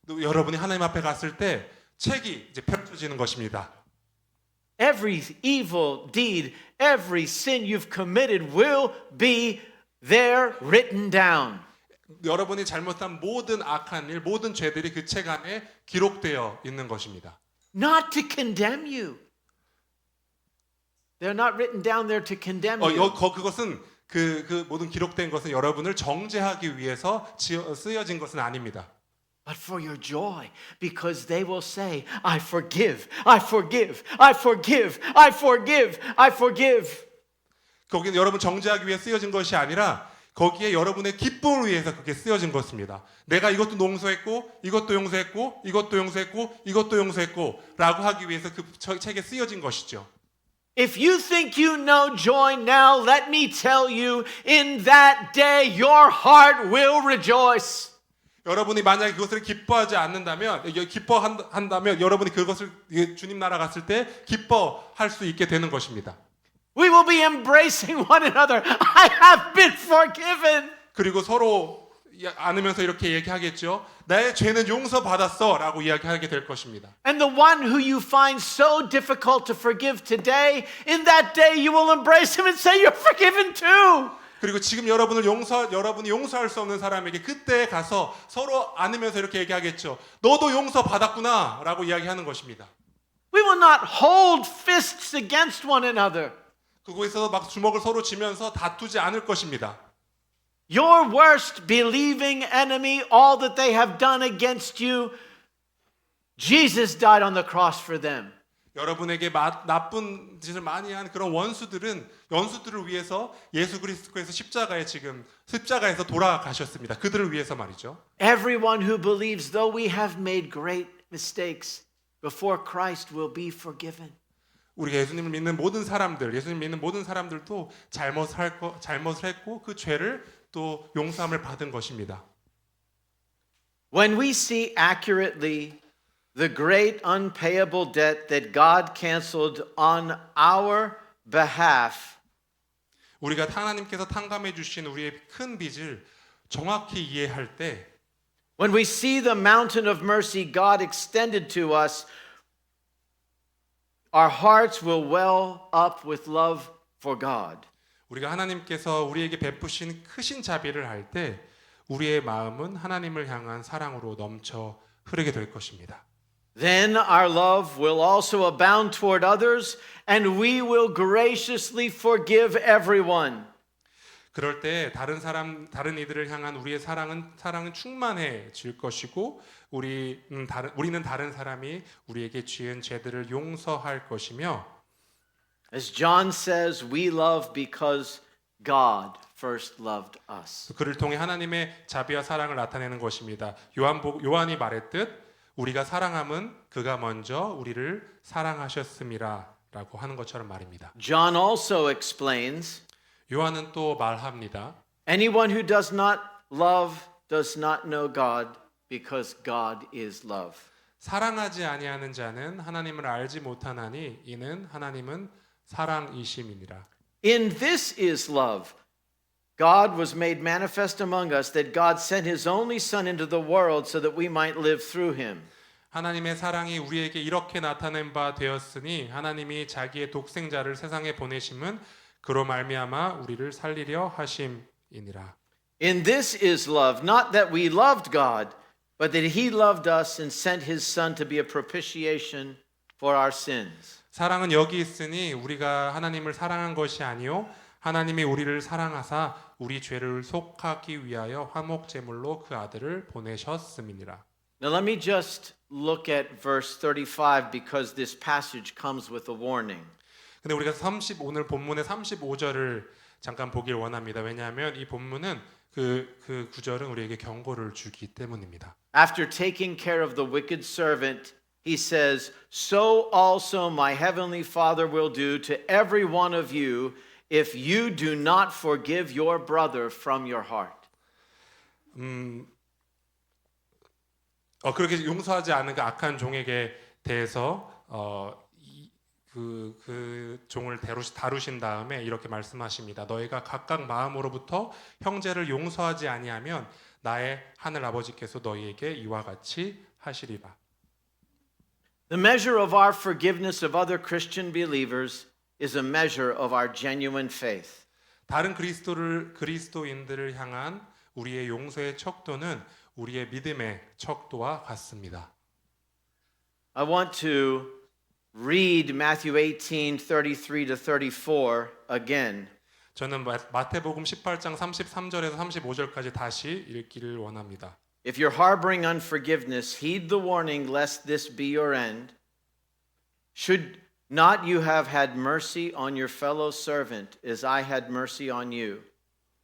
여러분이 하나님 앞에 갔을 때 책이 이제 펼쳐지는 것입니다. Every evil deed, every sin you've committed will be there written down. 여러분이 잘못한 모든 악한 일, 모든 죄들이 그 책 안에 기록되어 있는 것입니다. Not to condemn you. They're not written down there to condemn you. 그것은 그 모든 기록된 것은 여러분을 정죄하기 위해서 쓰여진 것은 아닙니다. But for your joy, because they will say, I forgive, I forgive, I forgive, I forgive, I forgive. 거기는 여러분 정죄하기 위해 쓰여진 것이 아니라 거기에 여러분의 기쁨을 위해서 그게 쓰여진 것입니다. 내가 이것도 용서했고 이것도 용서했고 이것도 용서했고 이것도 용서했고 라고 하기 위해서 그 책에 쓰여진 것이죠. If you think you know joy now, let me tell you, in that day your heart will rejoice. 여러분이 만약에 그것을 기뻐하지 않는다면, 기뻐한다면 여러분이 그것을 주님 나라 갔을 때 기뻐할 수 있게 되는 것입니다. We will be embracing one another. I have been forgiven. 그리고 서로 안으면서 이렇게 얘기하겠죠. 나의 죄는 용서받았어 라고 이야기하게 될 것입니다. And the one who you find so difficult to forgive today, in that day you will embrace him and say, You're forgiven too. 그리고 지금 여러분이 용서할 수 없는 사람에게 그때 가서 서로 안으면서 이렇게 얘기하겠죠. 너도 용서받았구나 라고 이야기하는 것입니다. We will not hold fists against one another. 그곳에서 막 주먹을 서로 쥐면서 다투지 않을 것입니다. Your worst believing enemy, all that they have done against you, Jesus died on the cross for them. 여러분에게 나쁜 짓을 많이 한 그런 원수들을 위해서 예수 그리스도께서 십자가에서 돌아가셨습니다. 그들을 위해서 말이죠. Everyone who believes, though we have made great mistakes, before Christ will be forgiven. 우리가 예수님 믿는 모든 사람들도 잘못을 했고 그 죄를 또 용서함을 받은 것입니다. When we see accurately the great unpayable debt that God canceled on our behalf, 우리가 하나님께서 탕감해 주신 우리의 큰 빚을 정확히 이해할 때, when we see the mountain of mercy God extended to us, our hearts will well up with love for God. 우리가 하나님께서 우리에게 베푸신 크신 자비를 할 때 우리의 마음은 하나님을 향한 사랑으로 넘쳐 흐르게 될 것입니다. Then our love will also abound toward others, and we will graciously forgive everyone. 그럴 때 다른 이들을 향한 우리의 사랑은 충만해질 것이고 우리는 다른 사람이 우리에게 지은 죄들을 용서할 것이며 As John says, we love because God first loved us. 그를 통해 하나님의 자비와 사랑을 나타내는 것입니다. 요한이 말했듯 우리가 사랑함은 그가 먼저 우리를 사랑하셨음이라라고 하는 것처럼 말입니다. John also explains, 요한은 또 말합니다. anyone who does not love does not know God because God is love. 사랑하지 아니하는 자는 하나님을 알지 못하나니 이는 하나님은 사랑이심이니라. In this is love. God was made manifest among us that God sent his only Son into the world so that we might live through him. 하나님의 사랑이 우리에게 이렇게 나타낸 바 되었으니 하나님이 자기의 독생자를 세상에 보내심은 그로 말미암아 우리를 살리려 하심이니라. In this is love, not that we loved God, but that he loved us and sent his Son to be a propitiation for our sins. 사랑은 여기 있으니 우리가 하나님을 사랑한 것이 아니요 하나님이 우리를 사랑하사 우리 죄를 속하기 위하여 화목 제물로 그 아들을 보내셨음이니라. Now let me just look at verse 35 because this passage comes with a warning. 근데 우리가 오늘 본문의 35절을 잠깐 보길 원합니다. 왜냐하면 이 본문은 그 구절은 우리에게 경고를 주기 때문입니다. After taking care of the wicked servant, he says, "So also my heavenly Father will do to every one of you if you do not forgive your brother from your heart." 그렇게 용서하지 않은 그 악한 종에게 대해서 그 종을 다루신 다음에 이렇게 말씀하십니다. 너희가 각각 마음으로부터 형제를 용서하지 아니하면 나의 하늘 아버지께서 너희에게 이와 같이 하시리라. The measure of our forgiveness of other Christian believers is a measure of our genuine faith. 다른 그리스도인들을 향한 우리의 용서의 척도는 우리의 믿음의 척도와 같습니다. I want to read Matthew 18:33 to 34 again. 저는 마태복음 18장 33절에서 35절까지 다시 읽기를 원합니다. If you're harboring unforgiveness, heed the warning lest this be your end. Should not you have had mercy on your fellow servant as I had mercy on you?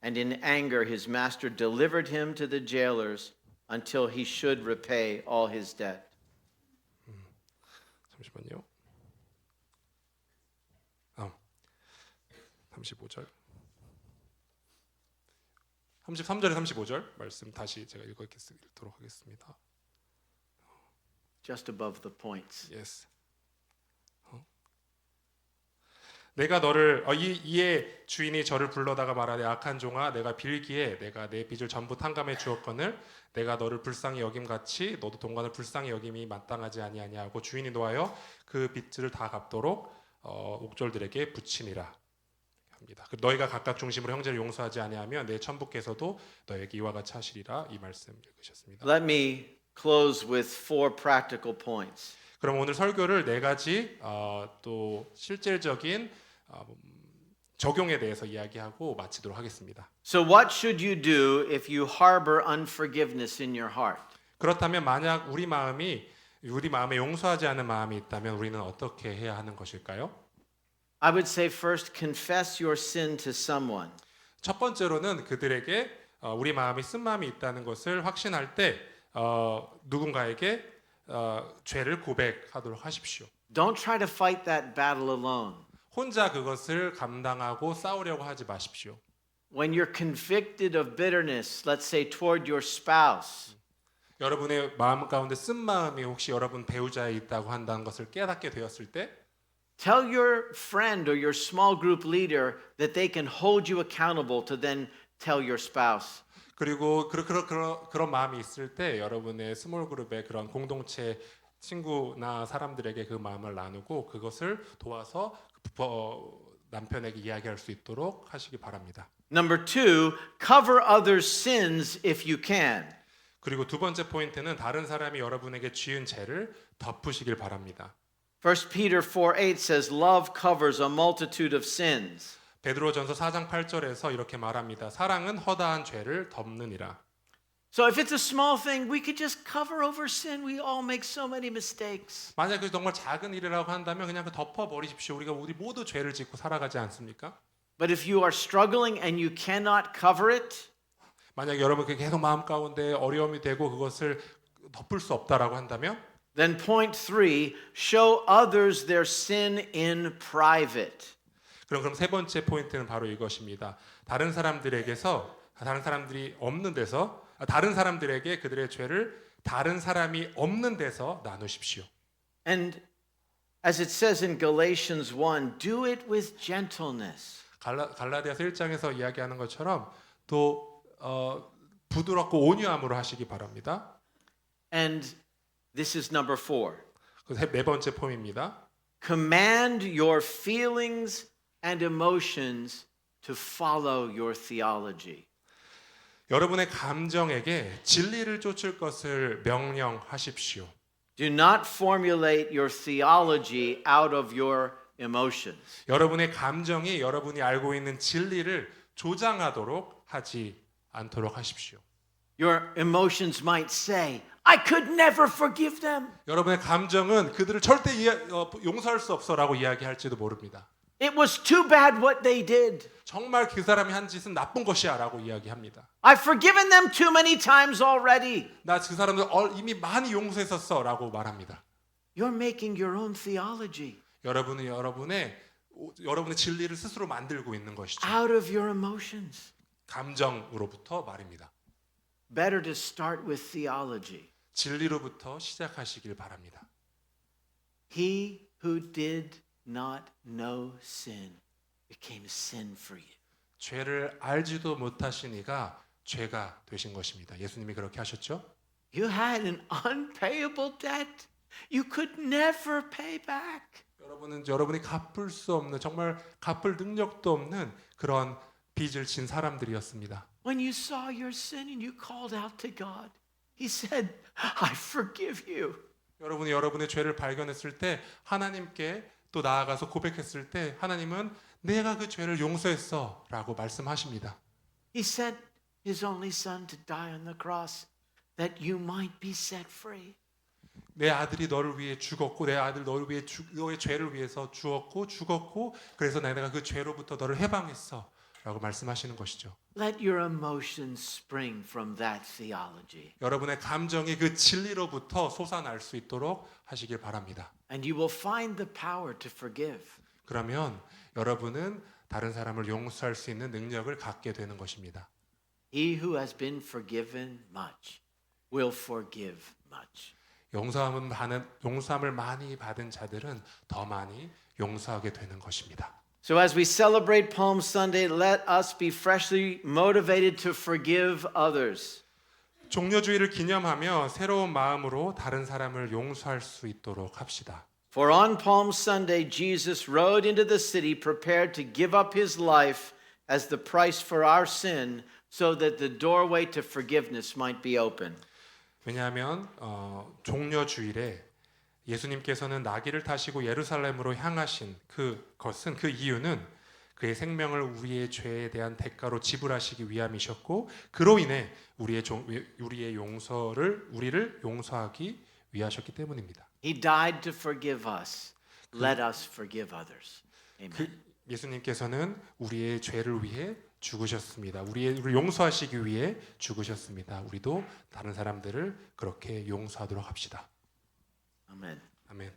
And in anger his master delivered him to the jailers until he should repay all his debt. 잠시만요. 35절. 33절에 35절 말씀 다시 제가 읽도록 하겠습니다. Just above the points. Yes. 내가 너를 이에 주인이 저를 불러다가 말하되 악한 종아 내가 빌기에 내가 내 빚을 전부 탕감해 주었거늘 내가 너를 불쌍히 여김같이 너도 동관을 불쌍히 여김이 마땅하지 아니하냐고 주인이 노하여 그 빚을 다 갚도록 옥졸들에게 붙이니라 합니다. 너희가 각각 중심으로 형제를 용서하지 아니하면 내 천부께서도 너에게 이와 같이 하시리라 이 말씀 읽으셨습니다. Let me close with 4 practical points. 그럼 오늘 설교를 4가지 또 실질적인 적용에 대해서 이야기하고 마치도록 하겠습니다. So what should you do if you harbor unforgiveness in your heart? 그렇다면 만약 우리 마음에 용서하지 않은 마음이 있다면 우리는 어떻게 해야 하는 것일까요? I would say first confess your sin to someone. 첫 번째로는 그들에게 우리 마음이 쓴 마음이 있다는 것을 확신할 때 누군가에게 죄를 고백하도록 하십시오. Don't try to fight that battle alone. 혼자 그것을 감당하고 싸우려고 하지 마십시오. When you're convicted of bitterness, let's say toward your spouse, 여러분의 마음 가운데 쓴 마음이 혹시 여러분 배우자에 있다고 한다는 것을 깨닫게 되었을 때 tell your friend or your small group leader that they can hold you accountable to then tell your spouse. 그리고 그런 마음이 있을 때 여러분의 스몰 그룹의 그런 공동체 친구나 사람들에게 그 마음을 나누고 그것을 도와서 남편에게 이야기할 수 있도록 하시기 바랍니다. Number two, cover others' sins if you can. 그리고 두 번째 포인트는 다른 사람이 여러분에게 지은 죄를 덮으시길 바랍니다. 1 Peter 4:8 says, Love covers a multitude of sins. 베드로전서 4장 8절에서 이렇게 말합니다. 사랑은 허다한 죄를 덮느니라. So if it's a small thing, we could just cover over sin. We all make so many mistakes. 만약 그 정말 작은 일이라고 한다면 그냥 그 덮어버리십시오. 우리 모두 죄를 짓고 살아가지 않습니까? But if you are struggling and you cannot cover it, 만약 여러분 계속 마음 가운데 어려움이 되고 그것을 덮을 수 없다라고 한다면 then point three, show others their sin in private. 그럼 세 번째 포인트는 바로 이것입니다. 다른 사람들이 없는 데서 다른 사람들에게 그들의 죄를 다른 사람이 없는 데서 나누십시오. And as it says in Galatians 1, do it with gentleness. 갈라디아서 1장에서 이야기하는 것처럼 또 부드럽고 온유함으로 하시기 바랍니다. And this is number four. 네 번째 포인트입니다. Command your feelings and emotions to follow your theology. 여러분의 감정에게 진리를 쫓을 것을 명령하십시오. Do not formulate your theology out of your emotions. 여러분의 감정이 여러분이 알고 있는 진리를 조장하도록 하지 않도록 하십시오. Your emotions might say, I could never forgive them. 여러분의 감정은 그들을 절대 용서할 수 없어라고 이야기할지도 모릅니다. It was too bad what they did. 정말 그 사람이 한 짓은 나쁜 것이야라고 이야기합니다. I've forgiven them too many times already. 나 그 사람들 이미 많이 용서했었어라고 말합니다. You're making your own theology 여러분은 여러분의 진리를 스스로 만들고 있는 것이죠. out of your emotions. 감정으로부터 말입니다. Better to start with theology. 진리로부터 시작하시길 바랍니다. He who did not know sin became sin for you. 죄를 알지도 못하신 이가 죄가 되신 것입니다. 예수님이 그렇게 하셨죠? You had an unpayable debt. You could never pay back. 여러분이 갚을 수 없는 정말 갚을 능력도 없는 그런 빚을 진 사람들이었습니다. When you saw your sin and you called out to God, He said, I forgive you. 여러분이 여러분의 죄를 발견했을 때 하나님께 또 나아가서 고백했을 때 하나님은 내가 그 죄를 용서했어라고 말씀하십니다. He sent His only Son to die on the cross that you might be set free. 내 아들이 너를 위해 죽었고 내 아들 너의 죄를 위해서 죽었고 그래서 내가 그 죄로부터 너를 해방했어라고 말씀하시는 것이죠. Let your emotions spring from that theology. 여러분의 감정이 그 진리로부터 솟아날 수 있도록 하시길 바랍니다. And you will find the power to forgive. 그러면 여러분은 다른 사람을 용서할 수 있는 능력을 갖게 되는 것입니다. He who has been forgiven much will forgive much. 용서함을 많이 받은 자들은 더 많이 용서하게 되는 것입니다. So as we celebrate Palm Sunday, let us be freshly motivated to forgive others. 종려주의를 기념하며 새로운 마음으로 다른 사람을 용서할 수 있도록 합시다. For on Palm Sunday, Jesus rode into the city prepared to give up his life as the price for our sin so that the doorway to forgiveness might be open. 왜냐하면 종려주일에 예수님께서는 나귀를 타시고 예루살렘으로 향하신 그 이유는 그의 생명을 우리의 죄에 대한 대가로 지불하시기 위함이셨고 그로 인해 우리를 용서하기 위하셨기 때문입니다. He died to forgive us. Let us forgive others. Amen. 예수님께서는 우리의 죄를 위해 죽으셨습니다. 우리를 용서하시기 위해 죽으셨습니다. 우리도 다른 사람들을 그렇게 용서하도록 합시다. Amen. 아멘.